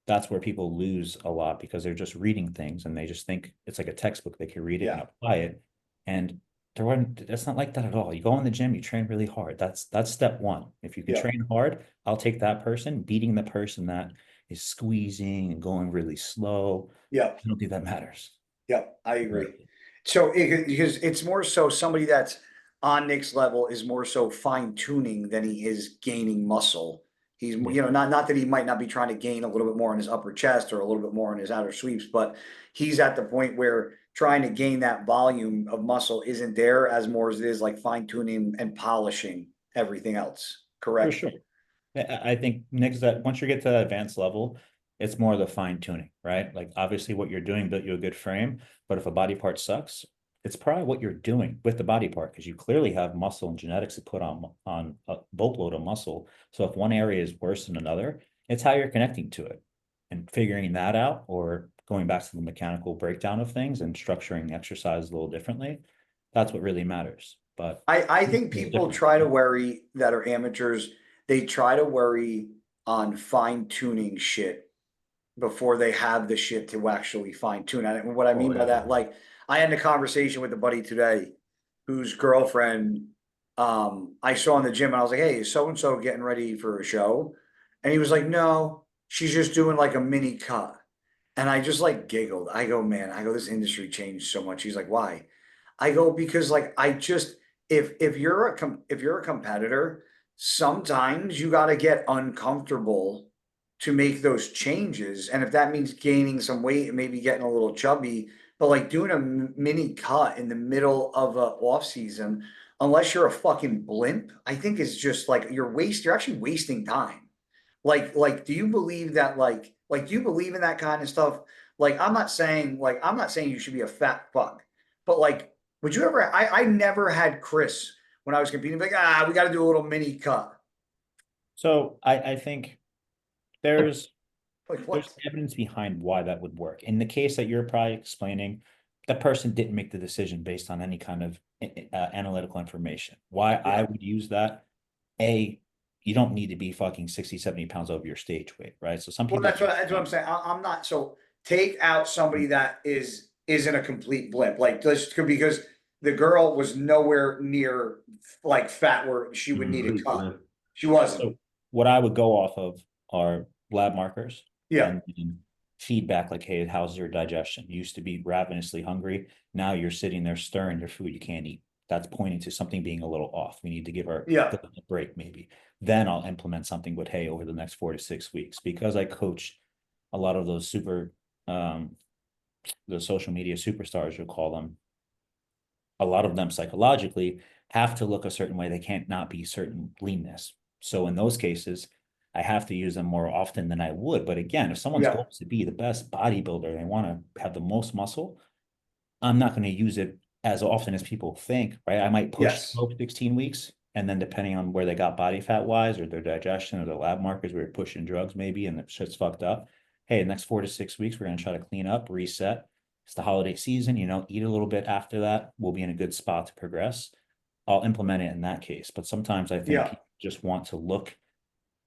that's where people lose a lot because they're just reading things and they just think it's like a textbook. They can read it and apply it. And that's not like that at all. You go in the gym, you train really hard. That's step one. If you can train hard, I'll take that person. Beating the person that is squeezing and going really slow. Yeah. I don't think that matters. Yeah, I agree. So because it's more so somebody that's on Nick's level is more so fine tuning than he is gaining muscle. He's, you know, not that he might not be trying to gain a little bit more in his upper chest or a little bit more in his outer sweeps, but he's at the point where trying to gain that volume of muscle isn't there as more as it is like fine tuning and polishing everything else. Correct. For sure. I think Nick's that once you get to that advanced level, it's more the fine tuning, right? Like obviously what you're doing built you a good frame, but if a body part sucks, it's probably what you're doing with the body part because you clearly have muscle and genetics to put on a boatload of muscle. So if one area is worse than another, it's how you're connecting to it and figuring that out or going back to the mechanical breakdown of things and structuring exercise a little differently. That's what really matters. But I think people try to worry that are amateurs. They try to worry on fine tuning shit before they have the shit to actually fine tune. And what I mean by that, like I had a conversation with a buddy today whose girlfriend I saw in the gym and I was like, hey, is so-and-so getting ready for a show? And he was like, no, she's just doing like a mini cut. And I just like giggled. I go, man, I go, this industry changed so much. He's like, why? I go, because like I just if you're a competitor, sometimes you got to get uncomfortable to make those changes. And if that means gaining some weight and maybe getting a little chubby, but like doing a mini cut in the middle of a off season, unless you're a fucking blimp, I think is just like you're actually wasting time. Like, do you believe that do you believe in that kind of stuff? Like, I'm not saying you should be a fat fuck, but like, would you ever, I never had Chris when I was competing, like, we got to do a little mini cut. So I think there's Like evidence behind why that would work. In the case that you're probably explaining, that person didn't make the decision based on any kind of analytical information. Why I would use that, you don't need to be fucking 60, 70 pounds over your stage weight, right? So some people. Well, that's what I'm saying. I'm not. So take out somebody that isn't a complete blimp. Like just because the girl was nowhere near like fat where she would need a cut. She wasn't. So what I would go off of are lab markers. Yeah. And feedback like, hey, how's your digestion? You used to be ravenously hungry. Now you're sitting there stirring your food you can't eat. That's pointing to something being a little off. We need to give our a break maybe. Then I'll implement something with, hey, over the next 4 to 6 weeks, because I coach a lot of those the social media superstars, you'll call them. A lot of them psychologically have to look a certain way. They can't not be certain leanness. So in those cases, I have to use them more often than I would. But again, if someone's goal is to be the best bodybuilder, they want to have the most muscle, I'm not going to use it as often as people think, right? I might push 16 weeks. And then depending on where they got body fat wise or their digestion or their lab markers, we're pushing drugs maybe and the shit's fucked up. Hey, the next 4 to 6 weeks, we're going to try to clean up, reset. It's the holiday season, eat a little bit after that. We'll be in a good spot to progress. I'll implement it in that case. But sometimes I think people just want to look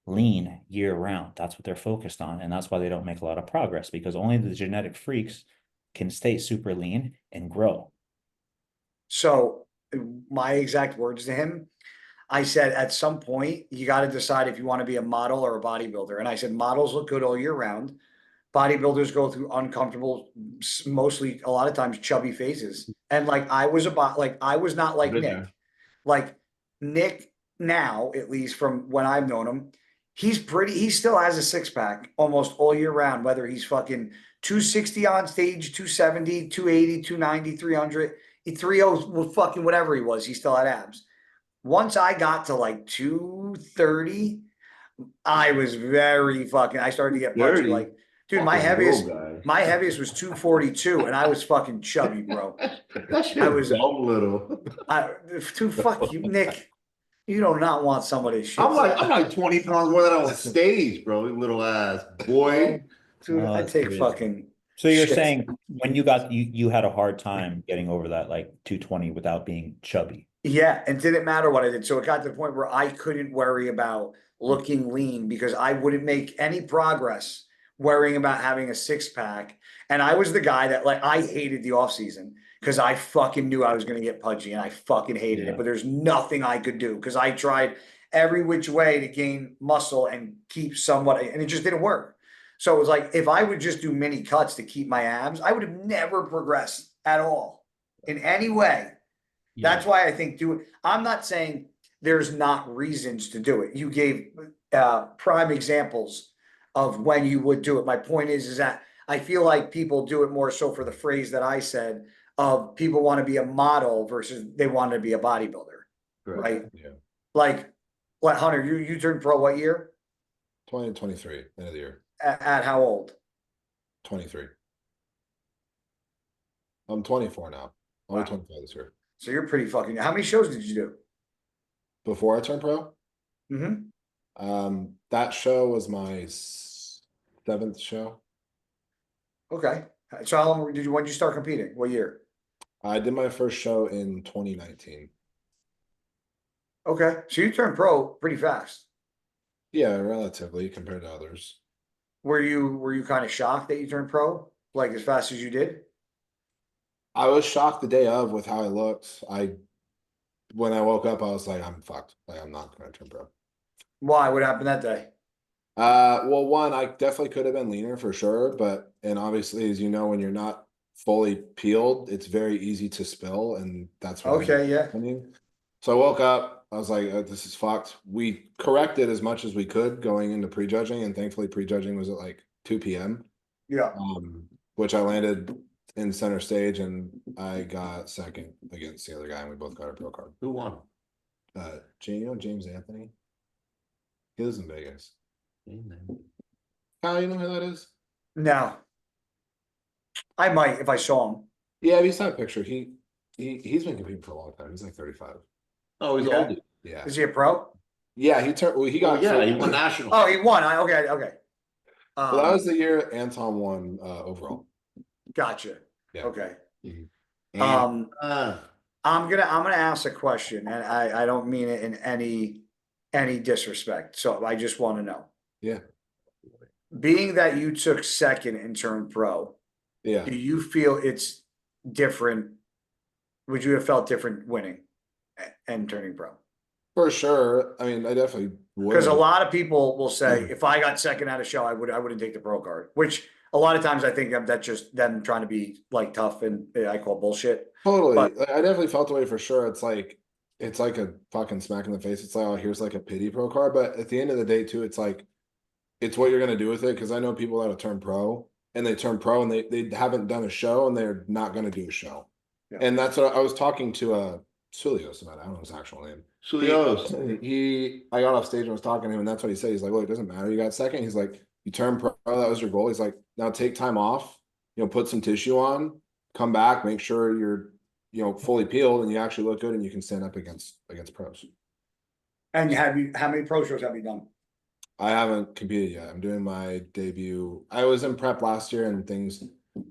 lean year round. That's what they're focused on. And that's why they don't make a lot of progress, because only the genetic freaks can stay super lean and grow. So my exact words to him, I said, at some point, you got to decide if you want to be a model or a bodybuilder. And I said, models look good all year round. Bodybuilders go through uncomfortable, mostly a lot of times chubby phases. And like, I was not like Nick. Like Nick now, at least from when I've known him, he still has a six pack almost all year round, whether he's fucking 260 on stage, 270, 280, 290, 300, 30, fucking whatever he was, he still had abs. Once I got to like 230, I was I started to get punchy. Like, dude, my heaviest was 242 and I was fucking chubby, bro. I was a little. Fuck you, Nick. You do not want somebody shit. I'm like 20 pounds more than I was on stage, bro. You little ass boy. Dude, I take fucking. So you're saying when you had a hard time getting over that like 220 without being chubby. Yeah, and didn't matter what I did. So it got to the point where I couldn't worry about looking lean because I wouldn't make any progress worrying about having a six pack. And I was the guy that like, I hated the off season because I fucking knew I was going to get pudgy and I fucking hated it, but there's nothing I could do because I tried every which way to gain muscle and keep somewhat, and it just didn't work. So it was like, if I would just do mini cuts to keep my abs, I would have never progressed at all in any way. That's why I think I'm not saying there's not reasons to do it. You gave prime examples of when you would do it. My point is that I feel like people do it more so for the phrase that I said of people want to be a model versus they want to be a bodybuilder, right? Yeah. Like, what, Hunter, you turned pro what year? 2023, end of the year. At how old? 23. I'm 24 now. I'll be 25 this year. So you're pretty fucking. How many shows did you do before I turned pro? That show was my 7th show. Okay. So how long when did you start competing? What year? I did my first show in 2019. Okay. So you turned pro pretty fast. Yeah, relatively compared to others. Were you kind of shocked that you turned pro like as fast as you did? I was shocked the day of with how I looked. When I woke up, I was like, I'm fucked. Like, I'm not going to turn pro. Why? What happened that day? Well, one, I definitely could have been leaner for sure, and obviously, as you know, when you're not fully peeled, it's very easy to spill, and that's what Okay, yeah. So I woke up, I was like, this is fucked. We corrected as much as we could going into prejudging, and thankfully prejudging was at like 2 p.m. Yeah. Which I landed in center stage, and I got second against the other guy, and we both got a pro card. Who won? James Anthony. He lives in Vegas. Kyle, you know who that is? No. I might if I saw him. Yeah, we saw a picture. He's been competing for a long time. He's like 35. Oh, he's old. Yeah. Is he a pro? Yeah, he turned. Well, he got. He won national. Oh, he won. Okay. Well, that was the year Anton won overall. Gotcha. Yeah. Okay. And, I'm gonna ask a question, and I don't mean it in any disrespect. So I just want to know. Yeah. Being that you took second and turned pro, yeah. do you feel it's different? Would you have felt different winning and turning pro? For sure. I mean, I definitely would. Because a lot of people will say, if I got second at a show, I wouldn't take the pro card, which a lot of times I think that's just them trying to be like tough, and I call bullshit. Totally. But I definitely felt the way for sure. It's like a fucking smack in the face. It's like, oh, here's like a pity pro card. But at the end of the day too, it's like, it's what you're going to do with it. Cause I know people that have turned pro and they turn pro and they haven't done a show and they're not going to do a show. Yeah. And that's what I was talking to Sulios about. I don't know his actual name. Sulios. I got off stage and was talking to him, and that's what he said. He's like, look, it doesn't matter. You got second. He's like, you turned pro, that was your goal. He's like, now take time off, put some tissue on, come back, make sure you're, fully peeled and you actually look good and you can stand up against pros. And how many pro shows have you done? I haven't competed yet. I'm doing my debut. I was in prep last year and things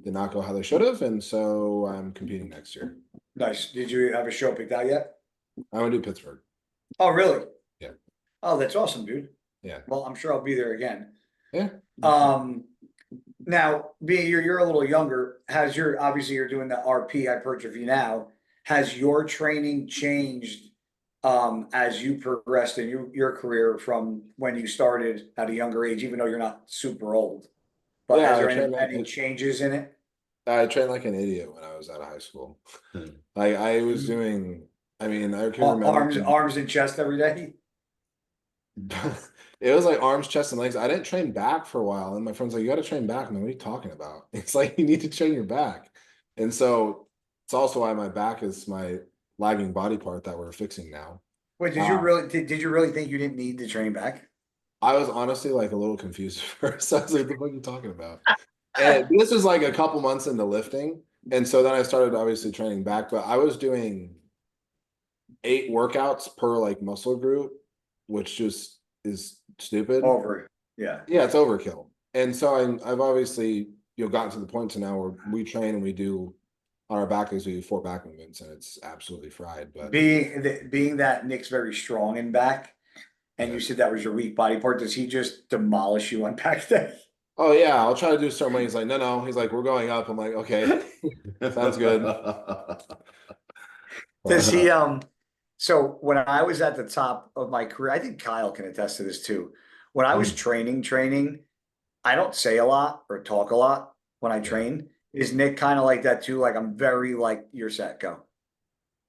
did not go how they should have. And so I'm competing next year. Nice. Did you have a show picked out yet? I want to do Pittsburgh. Oh, really? Yeah. Oh, that's awesome, dude. Yeah. Well, I'm sure I'll be there again. Yeah. Now, being you're a little younger, obviously you're doing the RP hypertrophy now. Has your training changed as you progressed in your career from when you started at a younger age, even though you're not super old? But has there any changes in it? I trained like an idiot when I was out of high school. Like I was doing, I can remember arms and chest every day. It was like arms, chest, and legs. I didn't train back for a while, and my friend's like, "You got to train back." I'm like, "What are you talking about?" It's like you need to train your back, and so it's also why my back is my lagging body part that we're fixing now. Wait, did you really think you didn't need to train back? I was honestly like a little confused at first. I was like, "What the fuck are you talking about?" And this was like a couple months into lifting, and so then I started obviously training back. But I was doing 8 workouts per like muscle group, which just is stupid. Yeah, it's overkill. And so I've obviously gotten to the point to now where we train and we do on our back days, we do 4 back movements, and it's absolutely fried. But being that Nick's very strong in back, and you said that was your weak body part, does he just demolish you on back day? Oh yeah, I'll try to do certain way. He's like, no. He's like, we're going up. I'm like, okay, sounds good. Does he so when I was at the top of my career, I think Kyle can attest to this too. When I was training, I don't say a lot or talk a lot when I train. Is Nick kind of like that too? Like I'm very like you're set, go.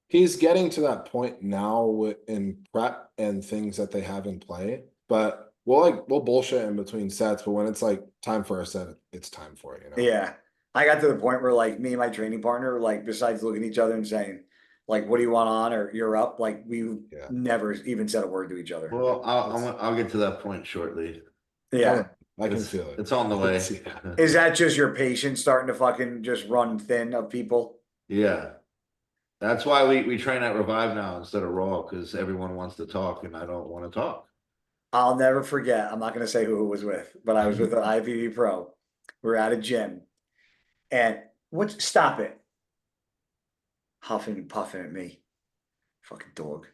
He's getting to that point now in prep and things that they have in play, but we'll bullshit in between sets. But when it's like time for a set, it's time for it. You know? Yeah. I got to the point where like me and my training partner, like besides looking at each other and saying, like, what do you want on or you're up? Like we never even said a word to each other. Well, I'll get to that point shortly. Yeah. I can feel it. It's on the way. Is that just your patience starting to fucking just run thin of people? Yeah. That's why we train at Revive now instead of Raw, because everyone wants to talk and I don't want to talk. I'll never forget. I'm not going to say who it was with, but I was with an IFBB pro. We're at a gym and stop it. Huffing and puffing at me. Fucking dog.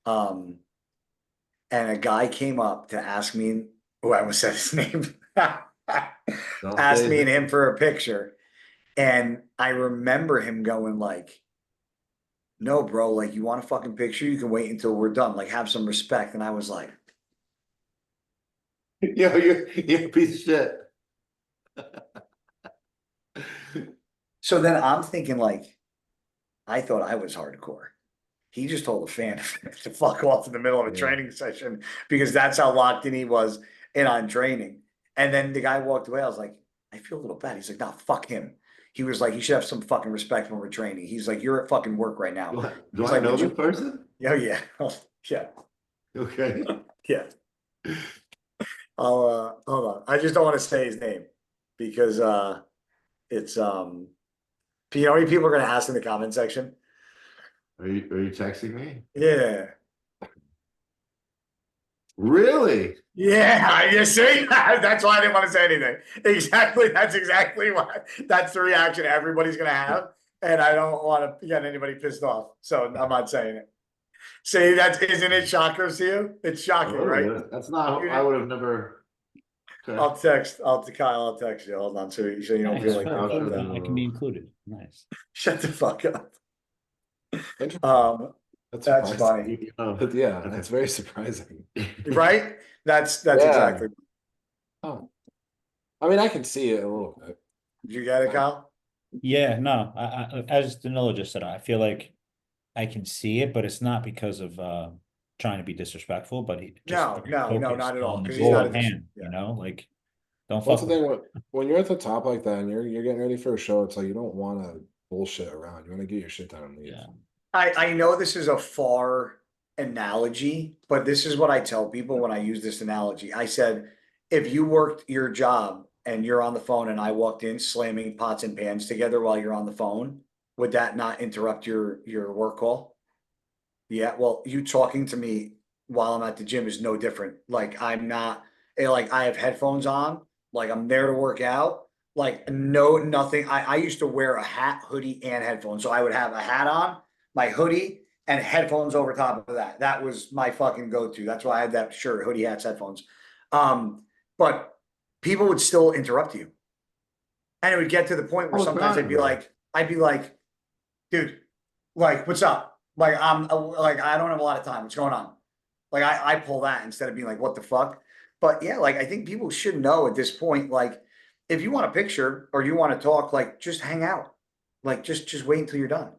And a guy came up to ask me, I almost said his name. Asked me and him for a picture. And I remember him going like, no, bro, like you want a fucking picture? You can wait until we're done. Like have some respect. And I was like, yo, you're a piece of shit. So then I'm thinking like, I thought I was hardcore. He just told a fan to fuck off in the middle of a training session because that's how locked in he was in on training. And then the guy walked away. I was like, I feel a little bad. He's like, nah, fuck him. He was like, you should have some fucking respect when we're training. He's like, you're at fucking work right now. Do I know this person? Oh yeah. Yeah. Okay. Yeah. I'll hold on. I just don't want to say his name because it's you know how many people are gonna ask in the comment section? Are you texting me? Yeah. Really? Yeah, you see? That's why I didn't want to say anything. Exactly. That's exactly why. That's the reaction everybody's gonna have. And I don't want to get anybody pissed off. So I'm not saying it. See, isn't it shockers to you? It's shocking, right? That's not I would have never. Okay. Kyle, I'll text you. Hold on, so you don't feel like I can be included. Nice. Shut the fuck up. That's funny. Yeah, that's very surprising. Right? That's exactly. Oh, I mean, I can see it a little bit. Did you get it, Kyle? Yeah, no. I as Danilo just said, I feel like I can see it, but it's not because of trying to be disrespectful. But he no, not at all. Because he's not hand, you know, like don't. What's the thing when you're at the top like that and you're getting ready for a show? It's like you don't want to bullshit around. You want to get your shit done and leave. Yeah. I know this is a far analogy, but this is what I tell people when I use this analogy. I said, if you worked your job and you're on the phone and I walked in slamming pots and pans together while you're on the phone, would that not interrupt your work call? Yeah, well, you talking to me while I'm at the gym is no different. Like I'm not like I have headphones on, like I'm there to work out. Like nothing. I used to wear a hat, hoodie, and headphones. So I would have a hat on, my hoodie, and headphones over top of that. That was my fucking go-to. That's why I had that shirt, hoodie, hats, headphones. But people would still interrupt you. And it would get to the point where sometimes I'd be like, dude, like, what's up? Like, I don't have a lot of time. What's going on? Like, I pull that instead of being like, what the fuck? But yeah, like, I think people should know at this point, like, if you want a picture or you want to talk, like, just hang out. Like, just wait until you're done.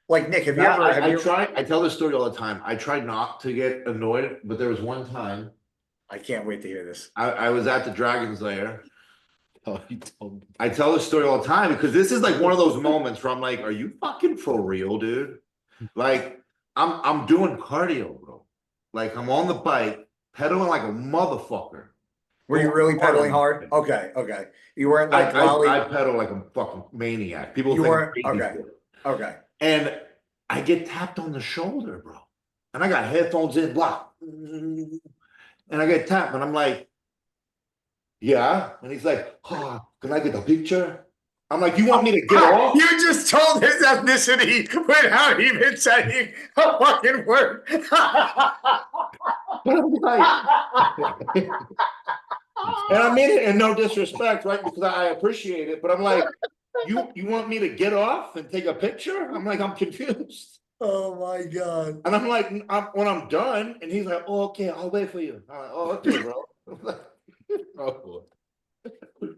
Like, Nick, have you ever? I tell this story all the time. I tried not to get annoyed, but there was one time. I can't wait to hear this. I was at the Dragon's Lair. Oh, you told me. I tell this story all the time because this is like one of those moments where I'm like, are you fucking for real, dude? Like, I'm doing cardio, bro. Like, I'm on the bike, pedaling like a motherfucker. Were you really pedaling hard? Okay. You weren't like I pedal like a fucking maniac. People you think weren't okay. And I get tapped on the shoulder, bro. And I got headphones in, blah. And I get tapped, and I'm like, yeah. And he's like, oh, can I get a picture? I'm like, you want me to get off? You just told his ethnicity without even saying a fucking word. But I'm like, And I mean it in no disrespect, right? Because I appreciate it, but I'm like, you want me to get off and take a picture? I'm like, I'm confused. Oh my God. And I'm like, when I'm done, and he's like, oh, okay, I'll wait for you. I'm like, oh, okay, bro. I'm like, oh, Did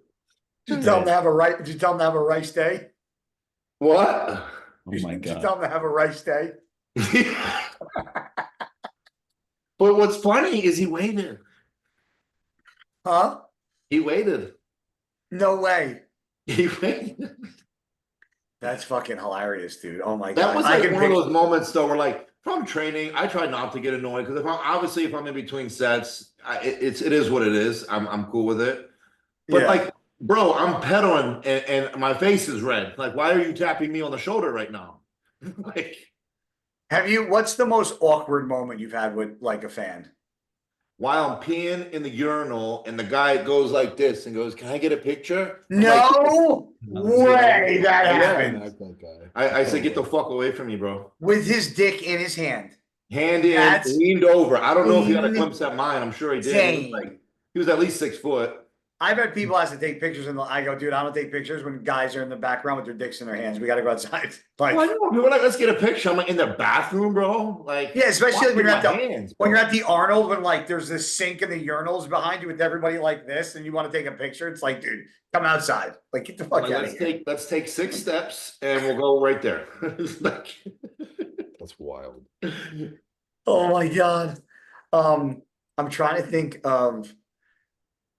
you tell him to have a right? Did you tell him to have a rice day? what? Oh my Did you God. tell him to have a rice day? But what's funny is he waited. Huh? He waited. No way. He waited. That's fucking hilarious, dude. Oh my That God. was I like can one of picture. those moments though, where like if I'm training, I try not to get annoyed because if I'm in between sets, it is what it is. I'm cool with it. But Yeah. like, bro, I'm pedaling and my face is red. Like, why are you tapping me on the shoulder right now? Like, What's the most awkward moment you've had with like a fan? while I'm peeing in the urinal and the guy goes like this and goes, "Can I get a picture?" I'm like, No way that I happened. like that guy. I said, "Get the fuck away from me, bro." With his dick in his hand. Hand in, That's leaned over. I don't know if he had a glimpse at mine. I'm sure he did. insane. He was at least 6 foot. I've had people ask to take pictures, and I go, dude, I don't take pictures when guys are in the background with their dicks in their hands. We got to go outside. Like, Well, I know. People are like, let's get a picture. I'm like, in the bathroom, bro. Like, yeah, especially like when you're at the hands, when you're at the Arnold, when like there's this sink in the urinals behind you with everybody like this, and you want to take a picture. It's like, dude, come outside. Like, get the fuck like, out of here. let's take 6 steps and we'll go right there. It's like, That's wild. Oh my God. I'm trying to think of.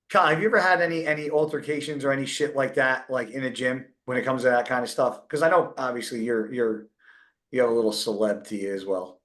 Kyle, have you ever had any altercations or any shit like that, like in a gym when it comes to that kind of stuff? Because I know obviously you have a little celeb to you as well.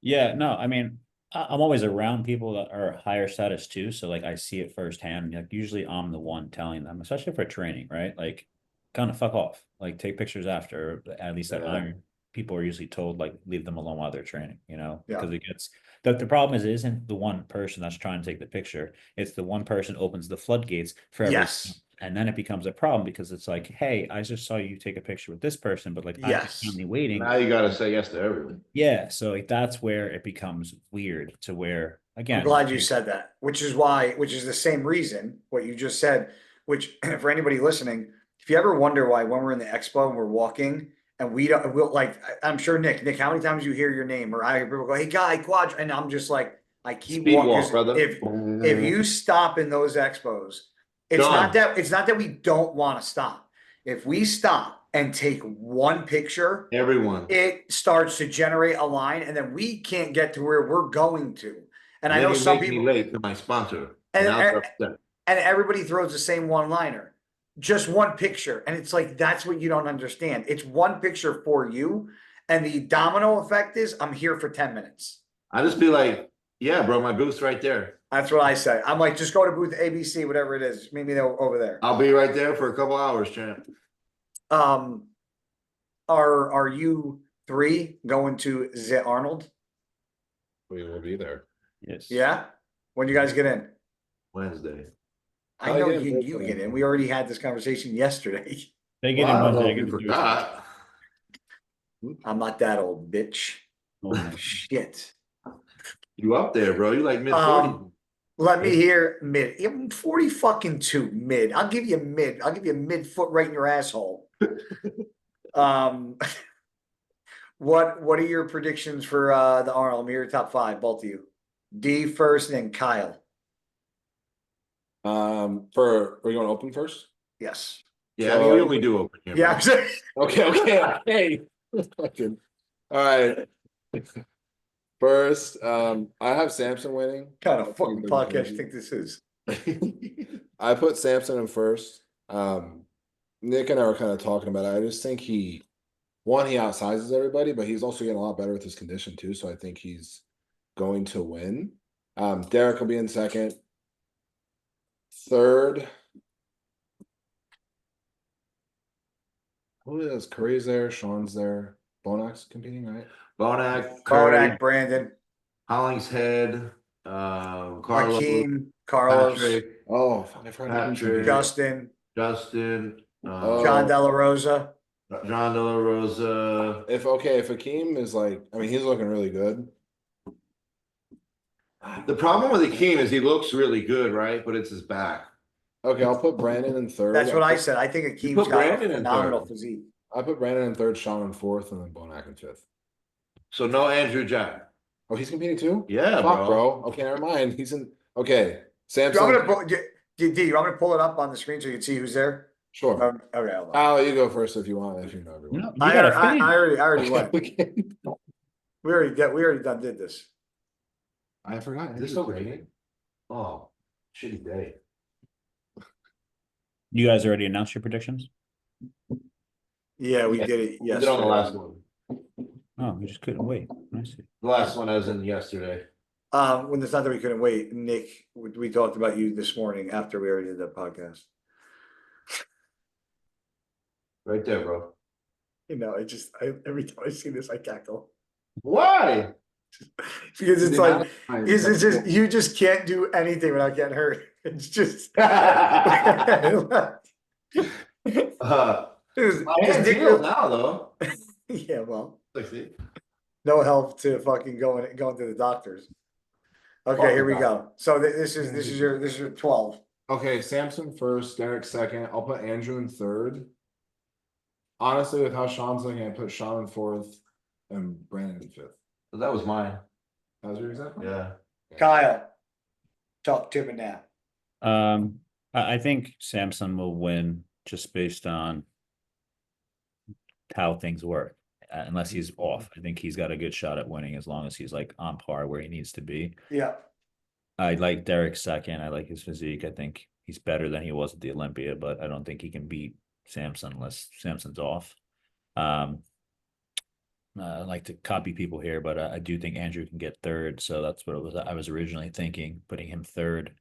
Yeah, no, I mean, I'm always around people that are higher status too. So like I see it firsthand. Like usually I'm the one telling them, especially for training, right? Like kind of fuck off. Like take pictures after, at least that I'm people are usually told like leave them alone while they're training, because it gets the problem is it isn't the one person that's trying to take the picture. It's the one person opens the floodgates for everyone. Yes. And then it becomes a problem because it's like, hey, I just saw you take a picture with this person, but like Yes. I'm waiting. now you got to say yes to everyone. Yeah, so like that's where it becomes weird to where again. I'm glad you said that, which is the same reason what you just said, which for anybody listening, if you ever wonder why when we're in the expo and we're walking and we'll like, I'm sure Nick, how many times you hear your name or I hear people go, hey guy, quad, and I'm just like, I keep Speed walking. walk, brother. If you stop in those expos, it's not that we don't want to stop. If we stop and take one picture, everyone, it starts to generate a line, and then we can't get to where we're going to. And I know some people late to my sponsor, and everybody throws the same one-liner, just one picture, and it's like that's what you don't understand. It's one picture for you, and the domino effect is I'm here for 10 minutes. I just be like, yeah, bro, my booth's right there. That's what I say. I'm like, just go to booth ABC, whatever it is. Meet me over there. I'll be right there for a couple hours, champ. Are you 3 going to the Arnold? We will be there. Yes. Yeah. When do you guys get in? Wednesday. I know you get in. We already had this conversation yesterday. They get in Wednesday. You forgot. I'm not that old, bitch. Oh, shit. You up there, bro? You like mid-40s. Let me hear mid. I'm 40 fucking 2 mid. I'll give you mid. I'll give you a mid foot right in your asshole. What are your predictions for the Arnold? Let me hear your top 5, both of you. D first, and then Kyle. Are we going to open first? Yes. Yeah, we only do open here. Yeah. Okay. All right. First, I have Samson winning. Kind of fucking podcast you think this is? I put Samson in first. Nick and I were kind of talking about it. I just think he outsizes everybody, but he's also getting a lot better with his condition too. So I think he's going to win. Derek will be in second. Third, who is Curry's there? Sean's there. Bonak's competing, right? Bonak, Kodak, Brandon, Hollingshead, Carlos, Hakeem, Carlos, Patrick, Oh, I forgot. Patrick, Justin, Justin, John De La Rosa. John De La Rosa. If Hakeem is like, I mean, he's looking really good. The problem with Akeem is he looks really good, right? But it's his back. Okay, I'll put Brandon in third. That's what I said. I think Akeem's put got a Brandon in phenomenal third. physique. I put Brandon in third, Sean in fourth, and then Bonac in fifth. So no Andrew Jack. Oh, he's competing too? Yeah, Fuck, bro. Okay, never mind. He's in. Okay, Do you Samson. want me to pull it up on the screen so you can see who's there? Sure. Okay, hold on. I'll let you go first if you want, if you know everyone. No, you gotta finish. I already went. Okay. We already did this. I forgot. Is this okay? Oh, shitty day. You guys already announced your predictions? Yeah, we did it We did on the last one. Oh, we just couldn't wait. I see. The last one as in yesterday. When it's not that we couldn't wait, Nick, we talked about you this morning after we already did that podcast. Right there, bro. You know, every time I see this, I cackle. Why? Because it's like, it's just, you just can't do anything without getting hurt. It's just. My hand's healed now, though. Yeah, well, Like, see? no help to fucking going to the doctors. Okay, here we go. So this is your 12. Okay, Samson first, Derek second. I'll put Andrew in third. Honestly, with how Sean's looking, I put Sean in fourth and Brandon in fifth. That was mine. That was your exact one? Yeah. Kyle, talk to me now. I think Samson will win just based on how things work. Unless he's off, I think he's got a good shot at winning as long as he's like on par where he needs to be. Yeah. I like Derek second. I like his physique. I think he's better than he was at the Olympia, but I don't think he can beat Samson unless Samson's off. I like to copy people here, but I do think Andrew can get third. So that's what it was. I was originally thinking, putting him third.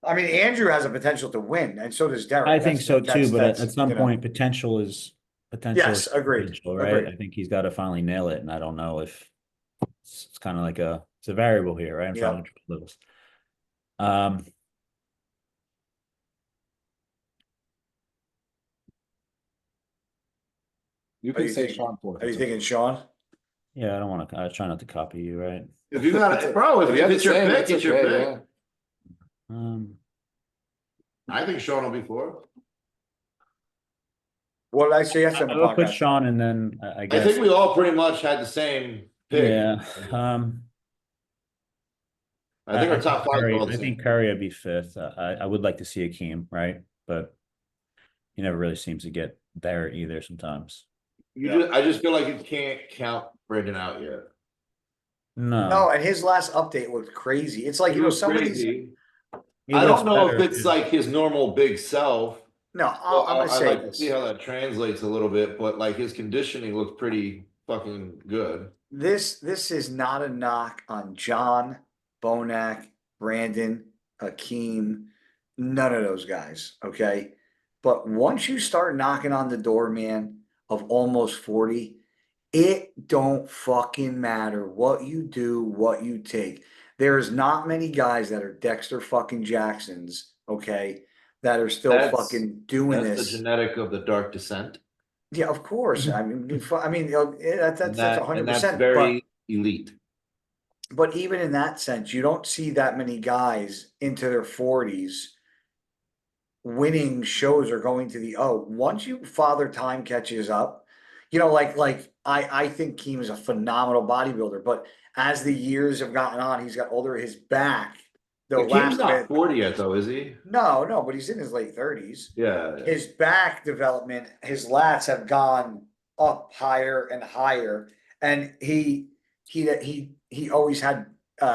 I mean, Andrew has a potential to win, and so does Derek. I think so too, but at some point, potential is potential. Yes, agreed. Right? Agreed. I think he's got to finally nail it, and I don't know if it's kind of like it's a variable here, right? I'm trying to lose. You can say Sean fourth. Are you thinking Sean? Yeah, I don't want to. I try not to copy you, right? If you got it, bro, if it's your pick, it's your pick. Yeah. I think Sean will be fourth. What did I say yesterday? I will put Sean, and then I guess I think we all pretty much had the same pick. Yeah. I think our top five. I think Curry would be fifth. I would like to see Akeem, right? But he never really seems to get there either. Sometimes. I just feel like you can't count Brandon out yet. No, and his last update looked crazy. It's like, somebody's. I don't know if it's like his normal big self. No, I'm gonna say this. See how that translates a little bit, but like his conditioning looks pretty fucking good. This is not a knock on John, Bonac, Brandon, Akeem, none of those guys. Okay, but once you start knocking on the door, man, of almost 40, it don't fucking matter what you do, what you take. There's not many guys that are Dexter fucking Jacksons, okay, that are still fucking doing this. That's the genetic of the dark descent. Yeah, of course. I mean, that's 100%. That's very elite. But even in that sense, you don't see that many guys into their 40s winning shows or going to the once you father time catches up, I think Keem is a phenomenal bodybuilder, but as the years have gotten on, he's got older. His back, Keem's not 40 yet, though, is he? No, but he's in his late 30s. Yeah. His back development, his lats have gone up higher and higher, and he always had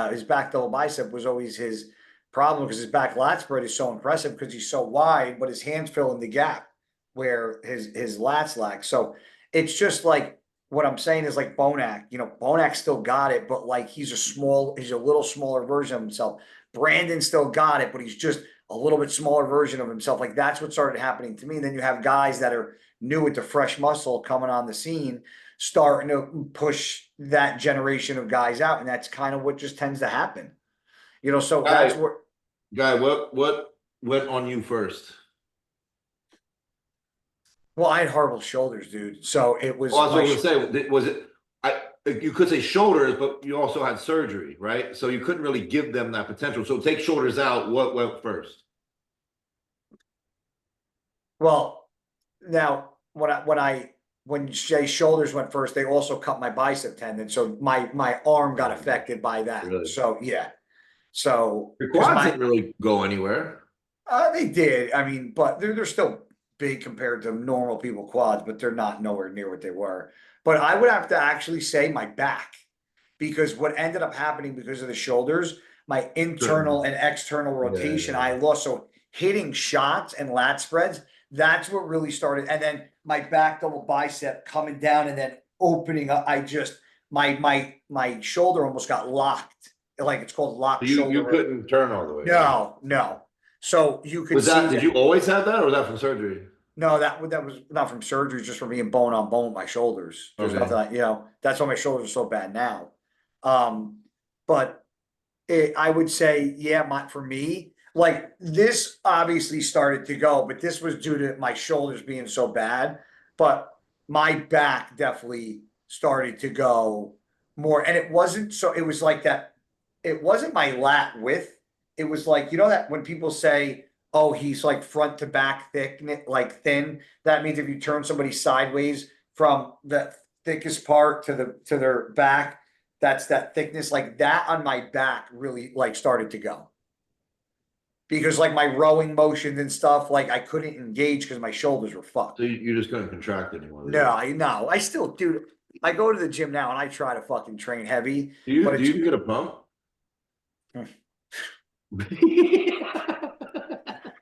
his back double bicep was always his problem because his back lat spread is so impressive because he's so wide, but his hands fill in the gap where his lats lack. So it's just like what I'm saying is like Bonac. Bonac still got it, but like he's a little smaller version of himself. Brandon still got it, but he's just a little bit smaller version of himself. Like that's what started happening to me. Then you have guys that are new with the fresh muscle coming on the scene, starting to push that generation of guys out, and that's kind of what just tends to happen. So that's where. Guy, what went on you first? Well, I had horrible shoulders, dude. So it was. Well, I was going to say, was it? you could say shoulders, but you also had surgery, right? So you couldn't really give them that potential. So take shoulders out. What went first? Well, now when you say shoulders went first, they also cut my bicep tendon, so my arm got affected by that. Really? So yeah, so Your quads didn't really go anywhere. they did. I mean, but they're still big compared to normal people quads, but they're not nowhere near what they were. But I would have to actually say my back, because what ended up happening because of the shoulders, my internal and external rotation, Yeah. I lost. So hitting shots and lat spreads, that's what really started. And then my back double bicep coming down and then opening up. I just my shoulder almost got locked. Like it's called locked shoulder. You couldn't turn all the way. No. So you could see that. Did you always have that, or was that from surgery? No, that was not from surgery, just from being bone on bone with my shoulders. There's nothing, that's why my shoulders are so bad now. But I would say, yeah, for me, like this obviously started to go, but this was due to my shoulders being so bad. But my back definitely started to go more. And it wasn't so, it was like that. It wasn't my lat width. It was like, that when people say, oh, he's like front to back thick, like thin, that means if you turn somebody sideways from the thickest part to their back, that's that thickness. Like that on my back really like started to go. Because like my rowing motions and stuff, like I couldn't engage because my shoulders were fucked. So you just couldn't contract anymore. No, I still, dude, I go to the gym now and I try to fucking train heavy. Do you get a pump?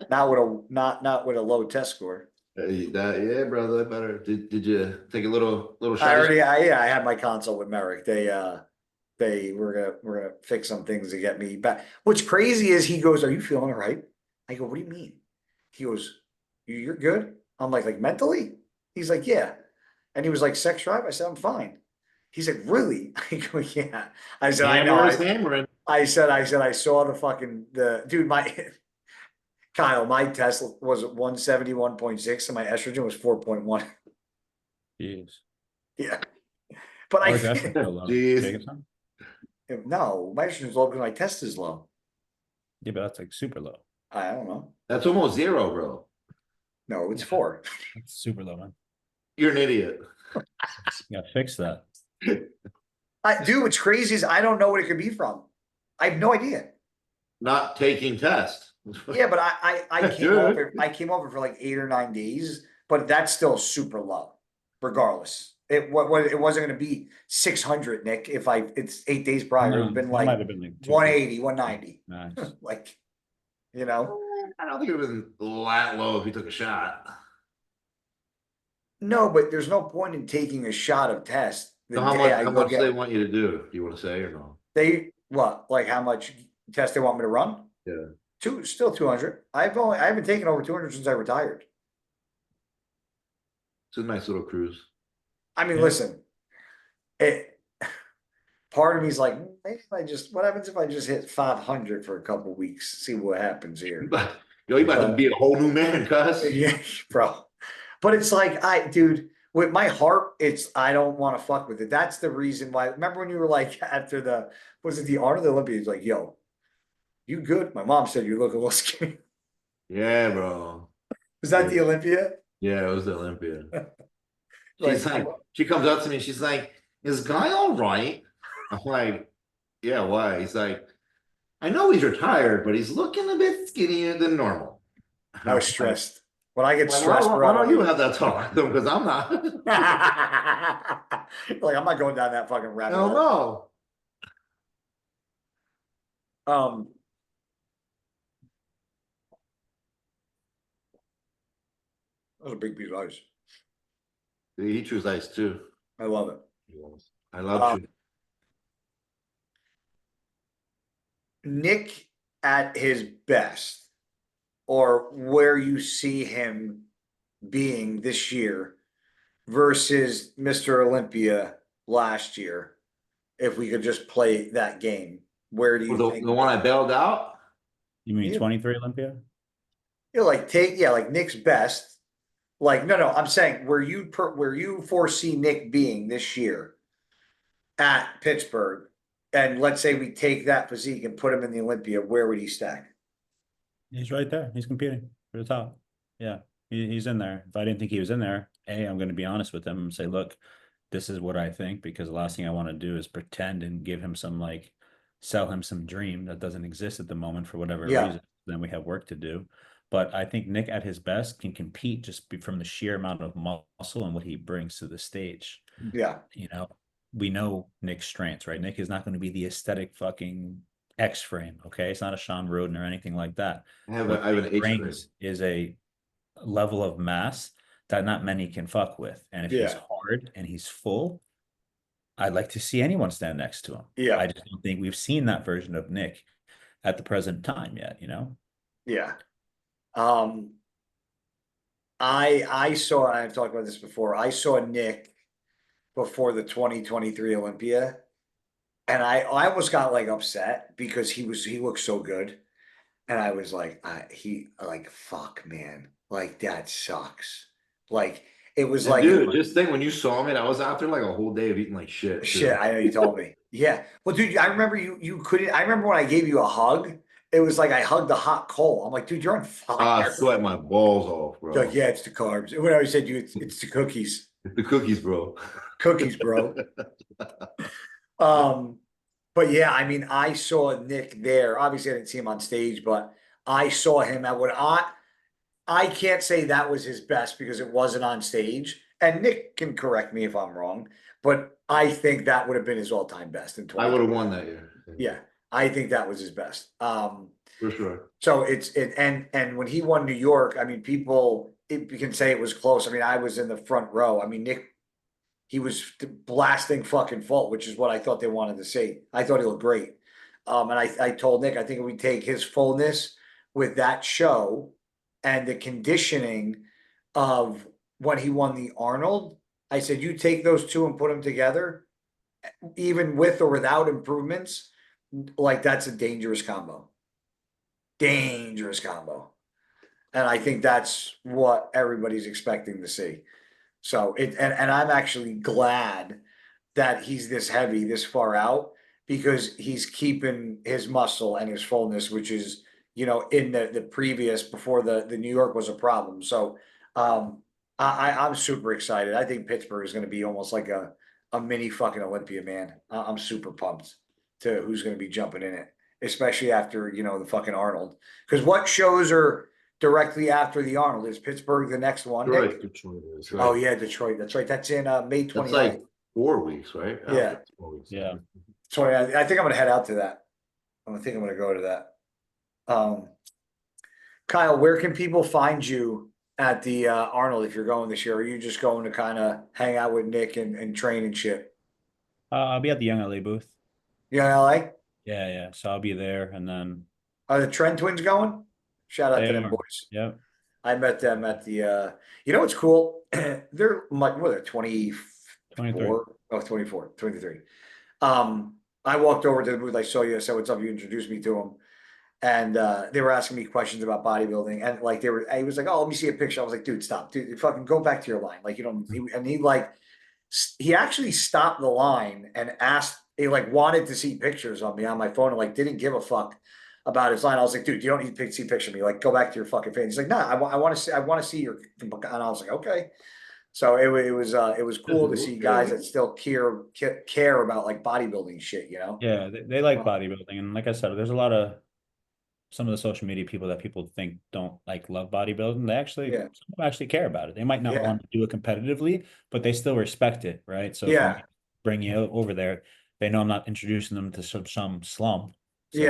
Not with a low test score. Yeah, brother. Better. Did you take a little shot? I had my consult with Merrick. They were gonna fix some things to get me back. What's crazy is he goes, "Are you feeling all right?" I go, "What do you mean?" He goes, "You're good." I'm like mentally? He's like, "Yeah." And he was like, "Sex drive?" I said, "I'm fine." He's like, "Really?" I go, "Yeah." I said, "I know." I said, I saw the dude, Kyle, my test was 171.6 and my estrogen was 4.1. Jeez. Yeah. But no, my estrogen's low because my test is low. Yeah, but that's like super low. I don't know. That's almost 0, bro. No, it's 4. That's super low, man. You're an idiot. Yeah, fix that. Dude, what's crazy is I don't know what it could be from. I have no idea. Not taking tests. Yeah, but I came over for like 8 or 9 days, but that's still super low, regardless. It wasn't going to be 600, Nick. It's 8 days prior, it'd been like 180, 190. Nice. Like, I don't think it would have been that low if you took a shot. No, but there's no point in taking a shot of test. So how much do they want you to do? Do you want to say or no? Like how much test they want me to run? Yeah. Still 200. I haven't taken over 200 since I retired. It's a nice little cruise. I mean, listen, part of me is like, maybe what happens if I just hit 500 for a couple of weeks, see what happens here. You about to be a whole new man, cuz. Yeah, bro. But it's like, dude, with my heart, I don't want to fuck with it. That's the reason why. Remember when you were like, after the Arnold Olympia, he's like, "Yo, you good?" My mom said you look a little skinny. Yeah, bro. Was that the Olympia? Yeah, it was the Olympia. She's like, she comes up to me, she's like, "Is Guy all right?" I'm like, "Yeah, why?" He's like, "I know he's retired, but he's looking a bit skinnier than normal." I was stressed. When I get stressed, why don't you have that talk with him? Because I'm not. Like, I'm not going down that fucking rabbit hole. No. That was a big piece of ice. He chews ice too. I love it. I love you. Nick at his best, or where you see him being this year versus Mr. Olympia last year, if we could just play that game, where do you think? The one I bailed out? You mean 23 Olympia? Like Nick's best. Like, no, I'm saying where you foresee Nick being this year at Pittsburgh, and let's say we take that physique and put him in the Olympia, where would he stack? He's right there. He's competing for the top. Yeah, he's in there. If I didn't think he was in there, I'm going to be honest with him and say, look, this is what I think, because the last thing I want to do is pretend and give him some like sell him some dream that doesn't exist at the moment for whatever Yeah. reason. Then we have work to do. But I think Nick at his best can compete just from the sheer amount of muscle and what he brings to the stage. Yeah. You know, we know Nick's strengths, right? Nick is not going to be the aesthetic fucking X frame. Okay. It's not a Sean Roden or anything like that. I have What an Nick H brings is a level of mass that not many can fuck with. And if he's Yeah. hard and he's full, I'd like to see anyone stand next to him. Yeah. I just don't think we've seen that version of Nick at the present time yet, you know? Yeah. I saw, and I've talked about this before, I saw Nick before the 2023 Olympia, and I almost got like upset because he looked so good. And I was like, fuck, man, like that sucks. Like it was like, dude, just think when you saw me, I was out there like a whole day of eating like shit. Too. Shit, I know you told me. Yeah. Well, dude, I remember you couldn't. I remember when I gave you a hug, it was like I hugged the hot coal. I'm like, dude, you're on fire. I sweat my balls off, bro. Like, yeah, it's the carbs. And when I said you, it's the cookies. The cookies, bro. Cookies, bro. But yeah, I mean, I saw Nick there. Obviously, I didn't see him on stage, but I saw him at what I can't say that was his best because it wasn't on stage. And Nick can correct me if I'm wrong, but I think that would have been his all-time best in 20. I would have won that year. Yeah, I think that was his best. For sure. So and when he won New York, I mean, you can say it was close. I mean, I was in the front row. I mean, Nick, he was blasting fucking full, which is what I thought they wanted to see. I thought he looked great. And I told Nick, I think if we take his fullness with that show and the conditioning of when he won the Arnold, I said, you take those two and put them together, even with or without improvements, like that's a dangerous combo. Dangerous combo. And I think that's what everybody's expecting to see. So and I'm actually glad that he's this heavy, this far out, because he's keeping his muscle and his fullness, which is, in the previous, before the New York was a problem. So I'm super excited. I think Pittsburgh is going to be almost like a mini fucking Olympia, man. I'm super pumped to who's going to be jumping in it, especially after, the fucking Arnold. Because what shows are directly after the Arnold? Is Pittsburgh the next one? Right. Oh yeah, Detroit. That's right. That's in May 29th. That's like 4 weeks, right? Yeah. 4 weeks. Yeah. So I think I'm gonna head out to that. I think I'm gonna go to that. Kyle, where can people find you at the Arnold if you're going this year? Are you just going to kind of hang out with Nick and train and shit? I'll be at the Young LA booth. You in LA? Yeah. So I'll be there, and then Are the Trend Twins going? Shout out to them boys. Yep. I met them at the what's cool? They're like, what are they, 24? Oh, 24, 23. I walked over to the booth, I saw you, I said, what's up? You introduced me to them. And they were asking me questions about bodybuilding. And like he was like, oh, let me see a picture. I was like, dude, stop, dude, fucking go back to your line. Like, he actually stopped the line and asked, he like wanted to see pictures of me on my phone and like didn't give a fuck about his line. I was like, dude, you don't need to see a picture of me. Like, go back to your fucking face. He's like, nah, I want to see your, and I was like, okay. So it was cool to see guys that still care about like bodybuilding shit, Yeah, they like bodybuilding, and like I said, there's a lot of some of the social media people that people think don't like love bodybuilding. They actually some of them actually care about it. They might not want to do it competitively, but they still respect it, right? So if I bring you over there, they know I'm not introducing them to some slump. So.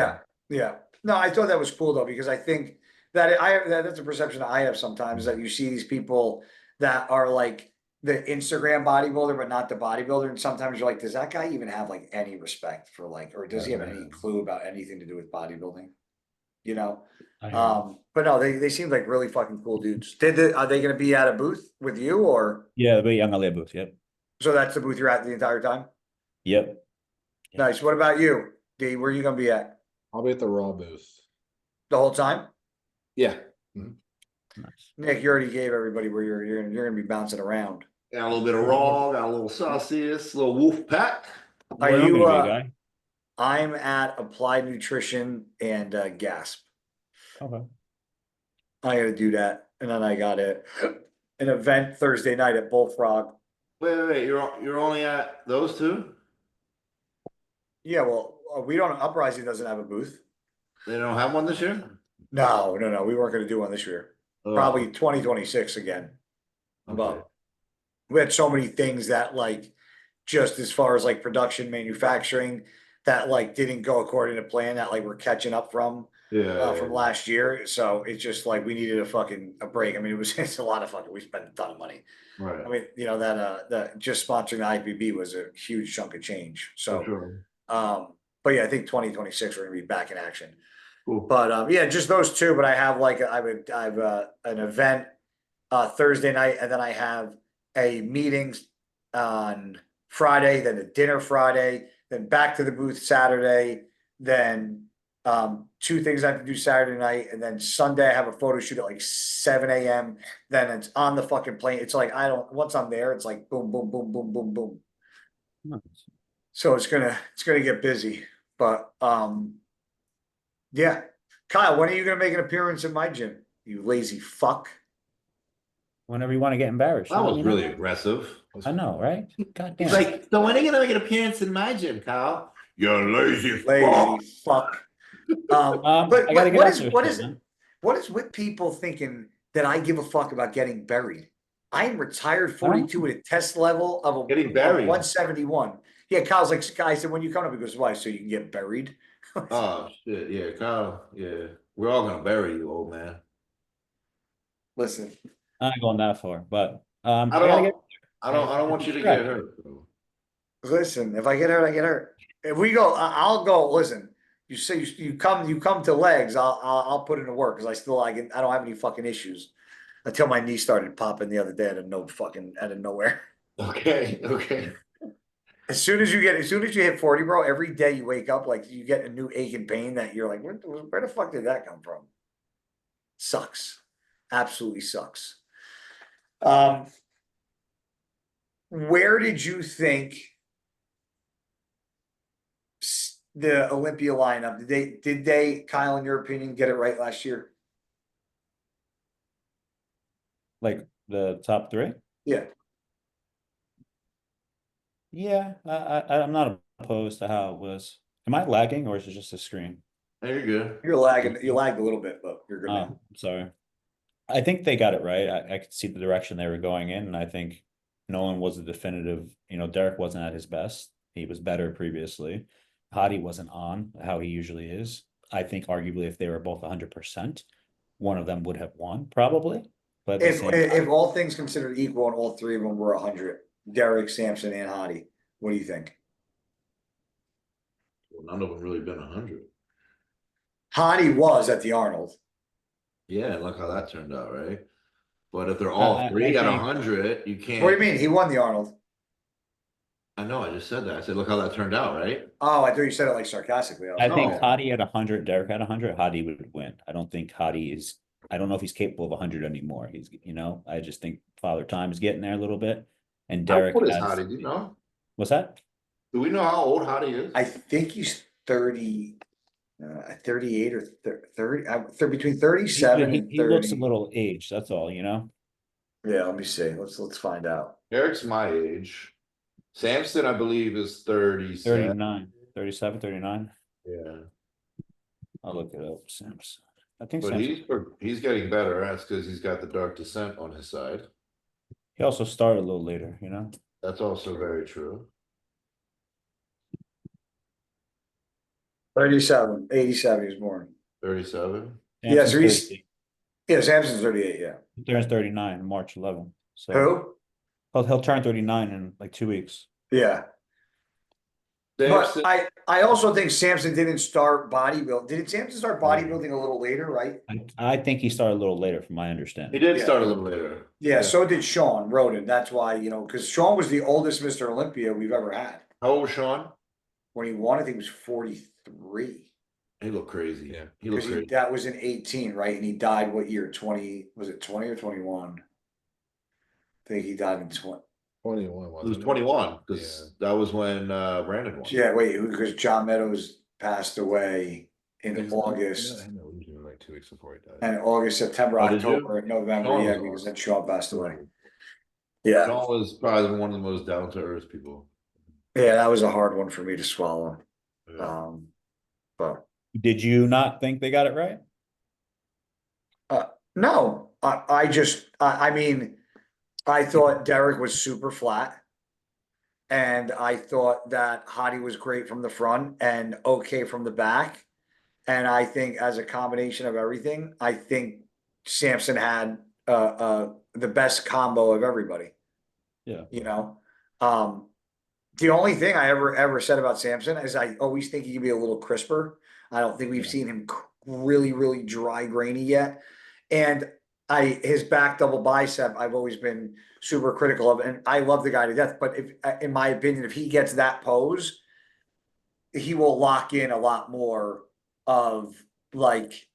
Yeah. No, I thought that was cool though, because I think that that's a perception that I have sometimes, that you see these people that are like the Instagram bodybuilder, but not the bodybuilder. And sometimes you're like, does that guy even have like any respect for like, or does he have any clue about anything to do with bodybuilding? But no, they seem like really fucking cool dudes. Are they going to be at a booth with you or? Yeah, the Young LA booth. Yep. So that's the booth you're at the entire time? Yep. Nice. What about you, D? Where are you going to be at? I'll be at the Raw booth. The whole time? Yeah. Nice. Nick, you already gave everybody where you're going to be bouncing around. Got a little bit of raw, got a little sausages, a little wolf pack. Are Where I'm you, gonna be, guy. I'm at Applied Nutrition and Gasp. Okay. I gotta do that. And then I got an event Thursday night at Bullfrog. Wait. You're only at those two? Yeah, well, we don't, Uprising doesn't have a booth. They don't have one this year? No, we weren't gonna do one this year. Oh, Probably 2026 again. okay. But we had so many things that like, just as far as like production, manufacturing, that like didn't go according to plan, that like we're catching up from Yeah. last year. So it's just like we needed a break. I mean, it's a lot of fucking, we spent a ton of money. Right. I mean, that just sponsoring the IPB was a huge chunk of change. For So, sure. but yeah, I think 2026 we're gonna be back in action. Cool. But yeah, just those two. But I have like I have an event Thursday night, and then I have a meeting on Friday, then a dinner Friday, then back to the booth Saturday, then two things I have to do Saturday night, and then Sunday I have a photo shoot at like 7 a.m. Then it's on the fucking plane. It's like once I'm there, it's like boom, boom, boom, boom, boom, boom. Nice. So it's gonna get busy. But yeah. Kyle, when are you gonna make an appearance in my gym? You lazy fuck. Whenever you want to get embarrassed. That was you know? really aggressive. I know, right? God damn. He's like, so when are you gonna make an appearance in my gym, Kyle? You're lazy Fuck. I gotta get out there what still, is man. what is with people thinking that I give a fuck about getting buried? I am retired 42 at a test level of Getting buried. 171. Yeah, Kyle's like, I said, when you come up, he goes, why? So you can get buried? Oh shit, yeah, Kyle, yeah. We're all gonna bury you, old man. Listen, I'm not going that far, but I don't want you to get hurt, bro. listen, if I get hurt, I get hurt. If we go, I'll go. Listen, you say you come to legs, I'll put in the work because I don't have any fucking issues until my knee started popping the other day out of nowhere. Okay. As soon as you hit 40, bro, every day you wake up like you get a new ache and pain that you're like, where the fuck did that come from? Sucks. Absolutely sucks. Where did you think the Olympia lineup, did they, Kyle, in your opinion, get it right last year? like the top three. Yeah. Yeah, I'm not opposed to how it was. Am I lagging or is it just a screen? Hey, you're good. You're lagging. You lagged a little bit, but you're good. I'm sorry. I think they got it right. I could see the direction they were going in, and I think Nolan was a definitive. Derek wasn't at his best. He was better previously. Hadi wasn't on how he usually is. I think arguably if they were both 100%, one of them would have won probably. But if all things considered equal and all three of them were 100, Derek, Samson, and Hadi, what do you think? Well, none of them really been 100. Hadi was at the Arnold. Yeah, look how that turned out, right? But if they're all three at 100, you can't. What do you mean? He won the Arnold. I know, I just said that. I said, look how that turned out, right? Oh, I thought you said it like sarcastically. I think Hadi at 100, Derek at 100, Hadi would win. I don't think Hadi is. I don't know if he's capable of 100 anymore. He's, I just think Father Time is getting there a little bit. And Derek. How old is Hadi? Do you know? What's that? Do we know how old Hadi is? I think he's 30, 38 or 30, between 37 and 30. He looks a little aged, that's all, Yeah, let me see. Let's find out. Derek's my age. Samson, I believe, is 37. 37, 39. Yeah. I'll look it up, Samson. I think But Samson, he's getting better. That's because he's got the dark descent on his side. he also started a little later, That's also very true. 37, 87 he was born. 37. Yeah, so he's 38. Yeah, Samson's 38, yeah. He turns 39 March 11. So Who? he'll turn 39 in like 2 weeks. Yeah. Samson, But I also think Samson didn't start bodybuilding. Did Samson start bodybuilding a little later, right? I think he started a little later, from my understanding. he did start a little later. Yeah, so did Sean Roden. That's why, because Sean was the oldest Mr. Olympia we've ever had. How old was Sean? When he won, I think he was 43. He looked crazy. Yeah. He looked crazy. That was in 18, right? And he died what year? 20, was it 20 or 21? I think he died in 20. 21, It was wasn't 21 because that was when Brandon won. Yeah, wait, because John Meadows passed away in Yeah, August. I know, it was like 2 weeks before he died. And August, September, Oh, did you? October, November, Sean yeah, was because on. then Sean passed away. Yeah, Sean was probably one of the most down to earth people. yeah, that was a hard one for me to swallow. Yeah. But Did you not think they got it right? no, I mean, I thought Derek was super flat. And I thought that Hottie was great from the front and okay from the back. And I think as a combination of everything, I think Samson had the best combo of everybody. Yeah. You know, the only thing I ever said about Samson is I always think he can be a little crisper. I don't think we've seen him really dry grainy yet. And his back double bicep, I've always been super critical of, and I love the guy to death. But if, in my opinion, if he gets that pose, he will lock in a lot more of like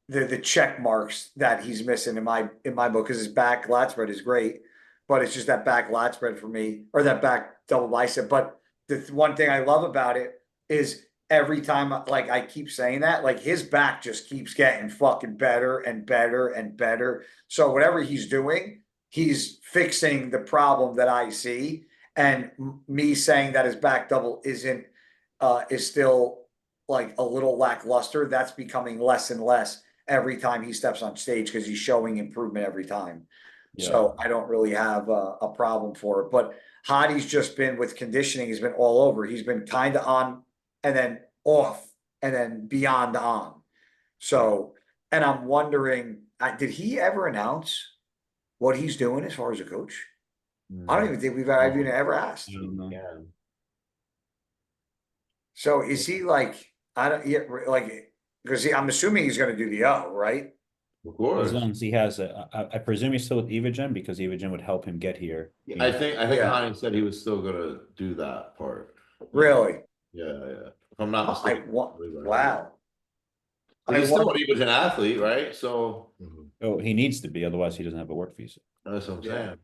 the check marks that he's missing in my book, because his back lat spread is great, but it's just that back lat spread for me, or that back double bicep. But the one thing I love about it is every time, like I keep saying that, like his back just keeps getting fucking better and better and better. So whatever he's doing, he's fixing the problem that I see. And me saying that his back double isn't is still like a little lackluster, that's becoming less and less every time he steps on stage, because he's showing improvement every time. Yeah. So I don't really have a problem for it. But Hottie's just been, with conditioning, he's been all over. He's been kind of on and then off and then beyond on. So, and I'm wondering, did he ever announce what he's doing as far as a coach? I don't even think I've even ever asked. Yeah. So is he like, I don't, yeah, like, because I'm assuming he's going to do the O, right? Of As course. long as he has I presume he's still with Evogen, because Evogen would help him get here. I think Yeah. Hani said he was still gonna do that part. Really? Yeah. If I'm not mistaken. Wow. He's still an Evogen athlete, right? So Oh, he needs to be, otherwise he doesn't have a work visa. that's what I'm saying.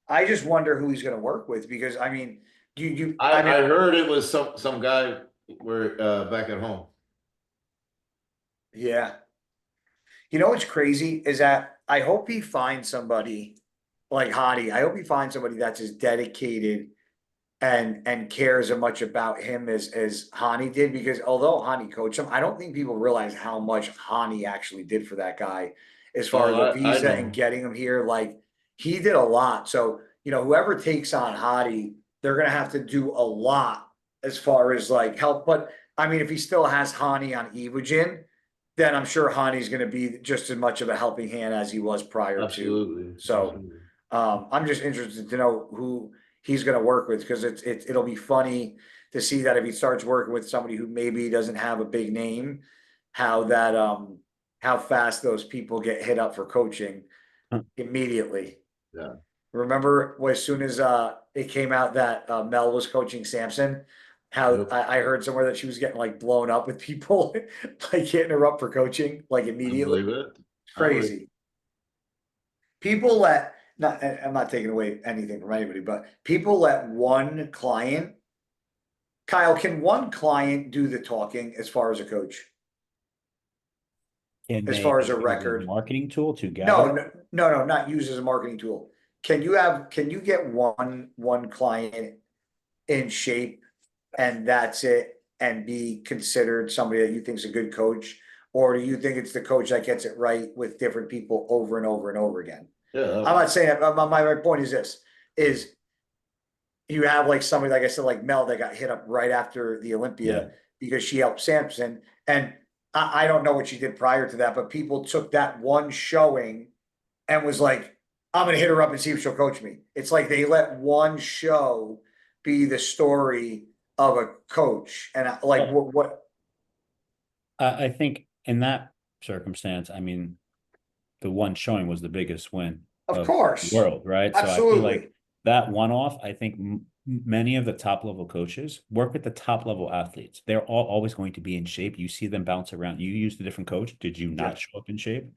I just wonder who he's going to work with, because I mean, I heard it was some guy where back at home. yeah. You know what's crazy is that I hope he finds somebody like Hottie. I hope he finds somebody that's as dedicated and cares as much about him as Hani did, because although Hani coached him, I don't think people realize how much Hani actually did for that guy as far as the visa and getting him here. Like, he did a lot. So, you know, whoever takes on Hottie, they're gonna have to do a lot as far as like help. But I mean, if he still has Hani on Evogen, then I'm sure Hani's gonna be just as much of a helping hand as he was prior Absolutely. to. So I'm just interested to know who he's going to work with, because it'll be funny to see that if he starts working with somebody who maybe doesn't have a big name, how fast those people get hit up for coaching immediately. Yeah. Remember, as soon as it came out that Mel was coaching Samson, how I heard somewhere that she was getting like blown up with people like hitting her up for coaching like immediately. I believe it. It's crazy. People let, not, I'm not taking away anything from anybody, but people let one client, Kyle, can one client do the talking as far as a coach? As far as a record? Marketing tool to gather? No, not used as a marketing tool. Can you get one client in shape and that's it, and be considered somebody that you think is a good coach? Or do you think it's the coach that gets it right with different people over and over and over again? Yeah. I'm not saying that. My point is this: is you have like somebody, like I said, like Mel, that got hit up right after the Olympia because she helped Samson, and I don't know what she did prior to that, but people took that one showing and was like, I'm gonna hit her up and see if she'll coach me. It's like they let one show be the story of a coach, and like what I think in that circumstance, I mean, the one showing was the biggest win of course the world, right? Absolutely. So I feel like that one-off, I think many of the top level coaches work with the top level athletes. They're all always going to be in shape. You see them bounce around. You used a different coach. Did you not show up in shape?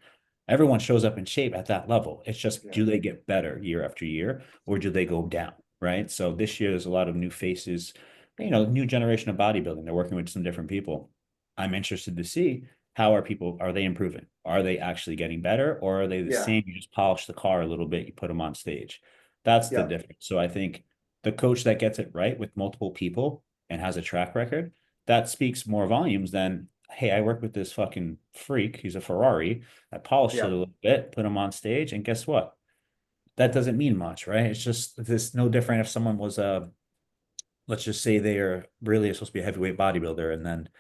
Everyone shows up in shape at that level. It's just, do they get better year after year, or do they go down? Right. So this year there's a lot of new faces, new generation of bodybuilding. They're working with some different people. I'm interested to see, how are they improving? Are they actually getting better, or are they the Yeah. same? You just polish the car a little bit, you put them on stage. That's the Yeah. difference. So I think the coach that gets it right with multiple people and has a track record, that speaks more volumes than, hey, I work with this fucking freak. He's a Ferrari. I polished it a Yeah. little bit, put him on stage, and guess what? That doesn't mean much, right? It's just this no different if someone was let's just say they are really supposed to be a heavyweight bodybuilder, and then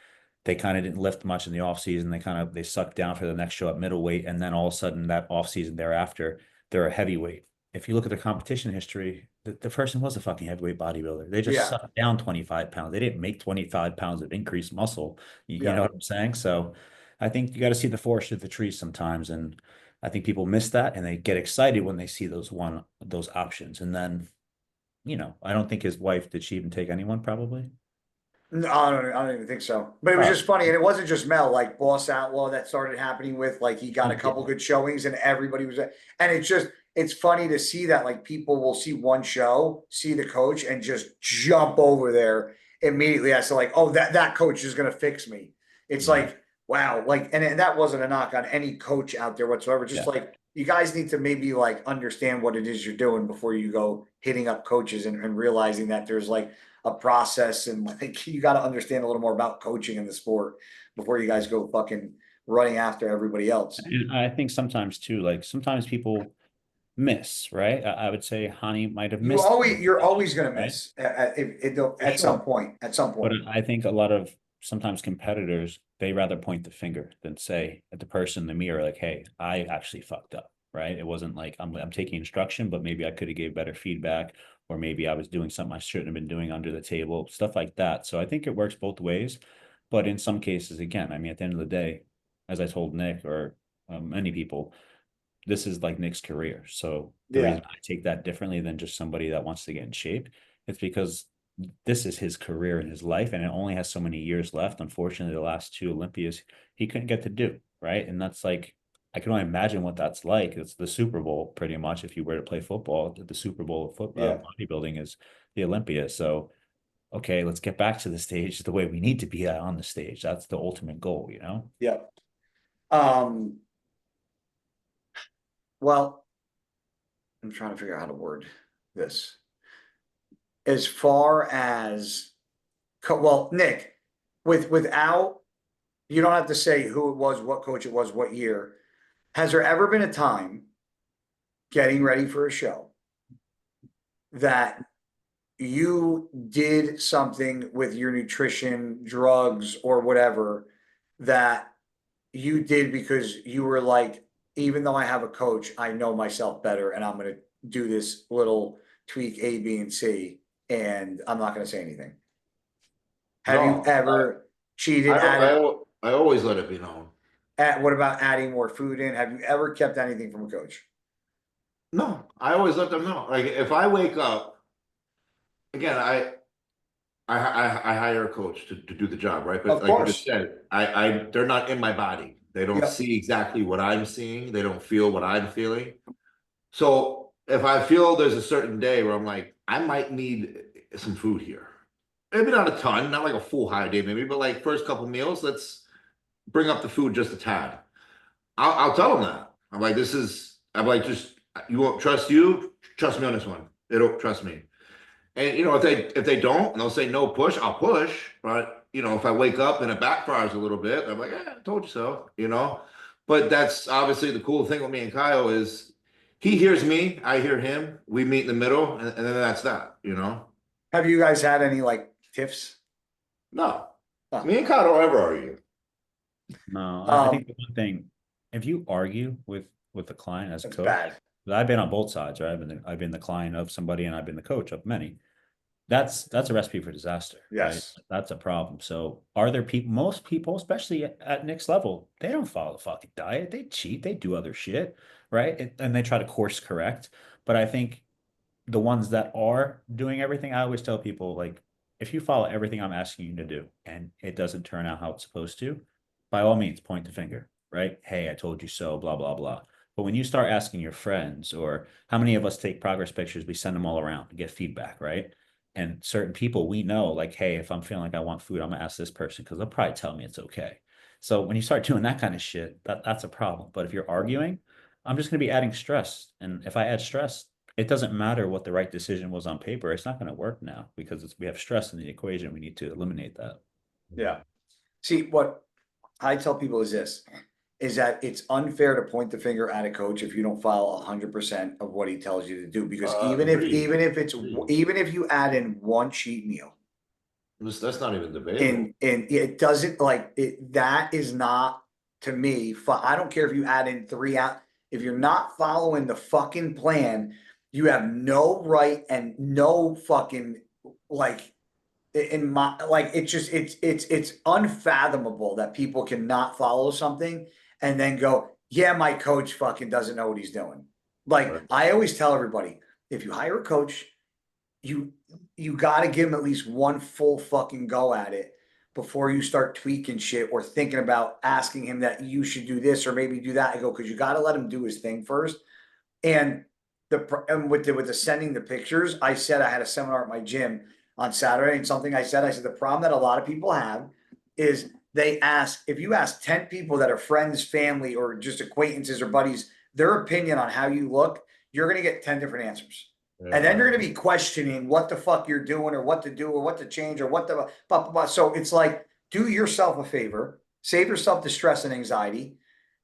they kind of didn't lift much in the off season. They sucked down for the next show at middleweight, and then all of a sudden that off season thereafter, they're a heavyweight. If you look at the competition history, the person was a fucking heavyweight bodybuilder. They just Yeah. sucked down 25 pounds. They didn't make 25 pounds of increased muscle. You Yeah. know what I'm saying? So I think you got to see the forest through the trees sometimes. And I think people miss that, and they get excited when they see those options. And then, I don't think his wife, did she even take anyone? Probably. No, I don't even think so. But it was just funny, and it wasn't just Mel. Like Boss Outlaw, that started happening with, like, he got a couple good showings, and everybody was. And it's funny to see that, like, people will see one show, see the coach, and just jump over there immediately as to, like, oh, that coach is gonna fix me. It's like, wow, like, and that wasn't a knock on any coach out there whatsoever. Just like, you guys need to maybe like understand what it is you're doing before you go hitting up coaches, and realizing that there's like a process, and like, you got to understand a little more about coaching in the sport before you guys go fucking running after everybody else. And I think sometimes too, like sometimes people miss, right? I would say Hani might have missed, You're always going to right? miss at some point. At some But point, I think a lot of sometimes competitors, they rather point the finger than say at the person in the mirror, like, hey, I actually fucked up, right? It wasn't like I'm taking instruction, but maybe I could have gave better feedback, or maybe I was doing something I shouldn't have been doing under the table, stuff like that. So I think it works both ways. But in some cases, again, I mean, at the end of the day, as I told Nick, or many people, this is like Nick's career. So the yeah, reason I take that differently than just somebody that wants to get in shape, it's because this is his career and his life, and it only has so many years left. Unfortunately, the last two Olympias he couldn't get to do, right? And that's like, I can only imagine what that's like. It's the Super Bowl, pretty much. If you were to play football, the Super Bowl of yeah, bodybuilding is the Olympia. So, okay, let's get back to the stage the way we need to be on the stage. That's the ultimate goal, you know? yeah. Well, I'm trying to figure out how to word this. As far as, well, Nick, without, you don't have to say who it was, what coach it was, what year. Has there ever been a time getting ready for a show that you did something with your nutrition, drugs, or whatever, that you did because you were like, even though I have a coach, I know myself better, and I'm going to do this little tweak A, B, and C, and I'm not going to say anything? Have you No, ever cheated, I always let it be known. what about adding more food in? Have you ever kept anything from a coach? No, I always let them know. Like if I wake up, again, I hire a coach to do the job, right? But Of like you just course. said, they're not in my body. They don't Yep. see exactly what I'm seeing. They don't feel what I'm feeling. So if I feel there's a certain day where I'm like, I might need some food here. Maybe not a ton, not like a full high day, maybe, but like first couple meals, let's bring up the food just a tad. I'll tell them that. I'm like, just you won't trust trust me on this one. They don't trust me. And if they don't, and they'll say no push, I'll push. But if I wake up and it backfires a little bit, I'm like, I told you so. But that's obviously the cool thing with me and Kyle is he hears me, I hear him, we meet in the middle, and then that's that. Have you guys had any like tiffs? No. Oh. Me and Kyle don't ever argue. No, I think the one thing, if you argue with the client as a That's coach, bad. I've been on both sides, right? I've been the client of somebody, and I've been the coach of many. That's a recipe for disaster, right? Yes. That's a problem. So are there people, most people, especially at Nick's level, they don't follow the fucking diet. They cheat, they do other shit, right? And they try to course correct. But I think the ones that are doing everything, I always tell people, like, if you follow everything I'm asking you to do and it doesn't turn out how it's supposed to, by all means, point the finger. right? Hey, I told you so, blah, blah, blah. But when you start asking your friends, or how many of us take progress pictures, we send them all around to get feedback, right? And certain people we know, like, hey, if I'm feeling like I want food, I'm gonna ask this person because they'll probably tell me it's okay. So when you start doing that kind of shit, that's a problem. But if you're arguing, I'm just gonna be adding stress. And if I add stress, it doesn't matter what the right decision was on paper. It's not going to work now because we have stress in the equation. We need to eliminate that. Yeah. See, what I tell people is this, is that it's unfair to point the finger at a coach if you don't follow 100% of what he tells you to do. Because even if you add in one cheat meal, that's not even debatable. And it doesn't like it. That is not, to me. I don't care if you add in 3 out. If you're not following the fucking plan, you have no right and no fucking like. In my like, it's unfathomable that people cannot follow something and then go, yeah, my coach fucking doesn't know what he's doing. Like, Right. I always tell everybody, if you hire a coach, you got to give him at least one full fucking go at it before you start tweaking shit or thinking about asking him that you should do this or maybe do that. I go, because you got to let him do his thing first. And with the sending the pictures, I said I had a seminar at my gym on Saturday, and something I said the problem that a lot of people have is if you ask 10 people that are friends, family, or just acquaintances or buddies, their opinion on how you look, you're going to get 10 different answers. And then you're going to be questioning what the fuck you're doing or what to do or what to change or what the blah, blah, blah. So it's like, do yourself a favor, save yourself the stress and anxiety,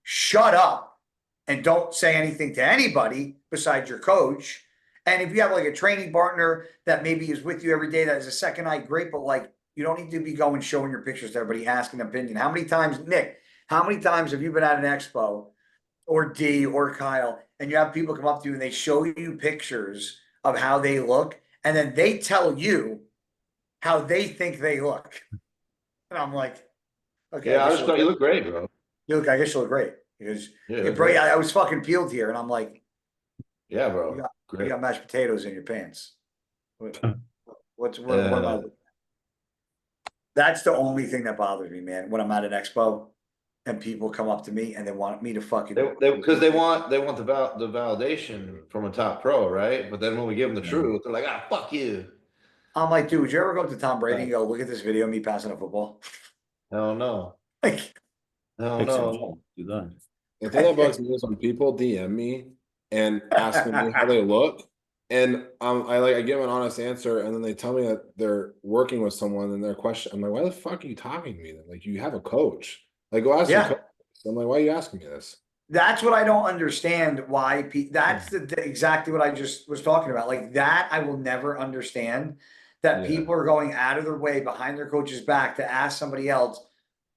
shut up and don't say anything to anybody besides your coach. And if you have like a training partner that maybe is with you every day, that is a second eye, great. But like, you don't need to be going showing your pictures to everybody, asking an opinion. How many times, Nick, how many times have you been at an expo or D or Kyle, and you have people come up to you and they show you pictures of how they look, and then they tell you how they think they look? And I'm like, okay, Yeah, you look great, bro. I guess you look great. Because Yeah, bro, I was fucking peeled here, and I'm like, yeah, bro. You got mashed potatoes in your pants. What am I? That's the only thing that bothers me, man. When I'm at an expo and people come up to me and they want me to fucking because they want the validation from a top pro, right? But then when we give them the truth, they're like, fuck you. I'm like, dude, would you ever go up to Tom Brady and go, look at this video of me passing a football? Hell no. Like, hell no. Do that. The thing that bugs me is when people DM me and asking me how they look, and I give an honest answer, and then they tell me that they're working with someone and their question, I'm like, why the fuck are you talking to me then? Like, you have a coach. Like, go ask your coach. I'm like, why are you asking me this? That's what I don't understand. Why that's exactly what I just was talking about. Like that, I will never understand that people are going out of their way behind their coach's back to ask somebody else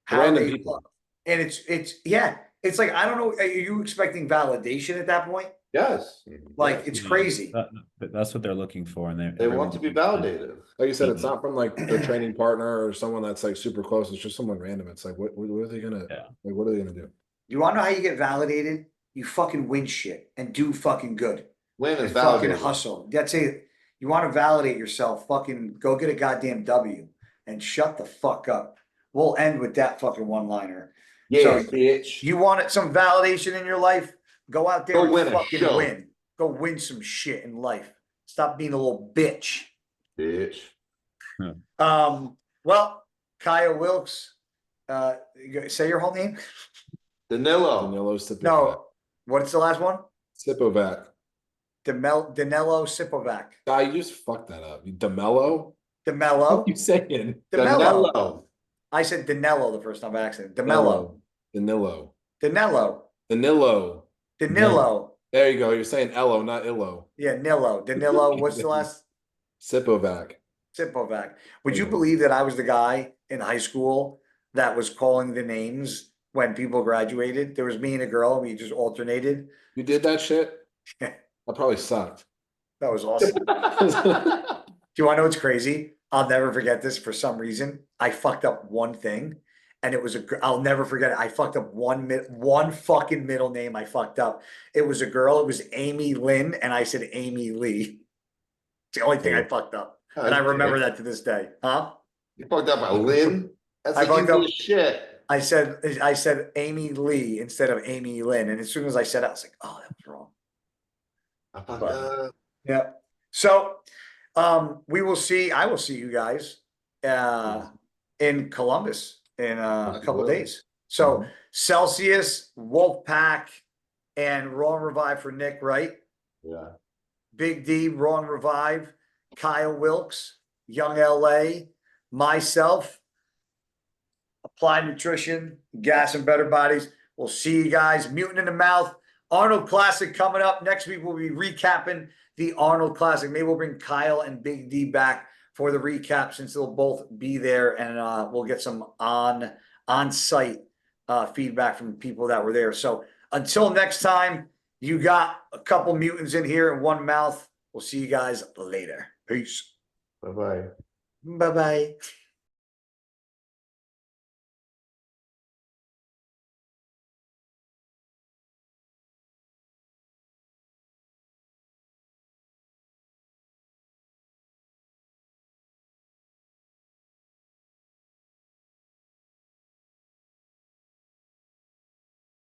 how they look. And it's like, I don't know. Are you expecting validation at that point? Yes. Like, it's crazy. That's what they're looking for. And they want to be validated. Like you said, it's not from like their training partner or someone that's like super close. It's just someone random. It's like, what are they gonna like? What are they gonna do? You want to know how you get validated? You fucking win shit and do fucking good. Win is fucking hustle. That's it. You want to validate yourself? Fucking go get a goddamn W and shut the fuck up. We'll end with that fucking one-liner. Yeah, bitch. You wanted some validation in your life? Go out there and fucking win. Go win some shit in life. Stop being a little bitch. Bitch. Well, Kyle Wilkes, say your whole name. Danilo Sipovac. No, what's the last one? Sipovac. Danilo Sipovac. You just fucked that up. DeMello? DeMello? What are you saying? DeMello. I said Danilo the first time by accident. DeMello. Danilo. There you go. You're saying Ello, not Illo. Yeah, Nilo. Danilo. What's the last? Sipovac. Would you believe that I was the guy in high school that was calling the names when people graduated? There was me and a girl, and we just alternated. You did that shit? That probably sucked. That was awesome. Do you want to know what's crazy? I'll never forget this. For some reason, I fucked up one thing, and it was I'll never forget it. I fucked up one fucking middle name. I fucked up. It was a girl. It was Amy Lynn, and I said Amy Lee. It's the only thing I fucked up, and I remember that to this day. Huh? You fucked up by Lynn? That's I fucked up shit. I said Amy Lee instead of Amy Lynn. And as soon as I said it, I was like, oh, that was wrong. I thought, But- Yeah. So I will see you guys in Columbus in a couple of days. So Celsius, Wolfpack, and Raw and Revive for Nick, right? yeah. Big D, Raw and Revive, Kyle Wilkes, Young LA, myself, Applied Nutrition, Gas and Better Bodies. We'll see you guys. Mutant in the Mouth, Arnold Classic coming up. Next week, we'll be recapping the Arnold Classic. Maybe we'll bring Kyle and Big D back for the recap since they'll both be there, and we'll get some on-site feedback from people that were there. So until next time, you got a couple mutants in here and one mouth. We'll see you guys later. Peace. Bye-bye. Bye-bye.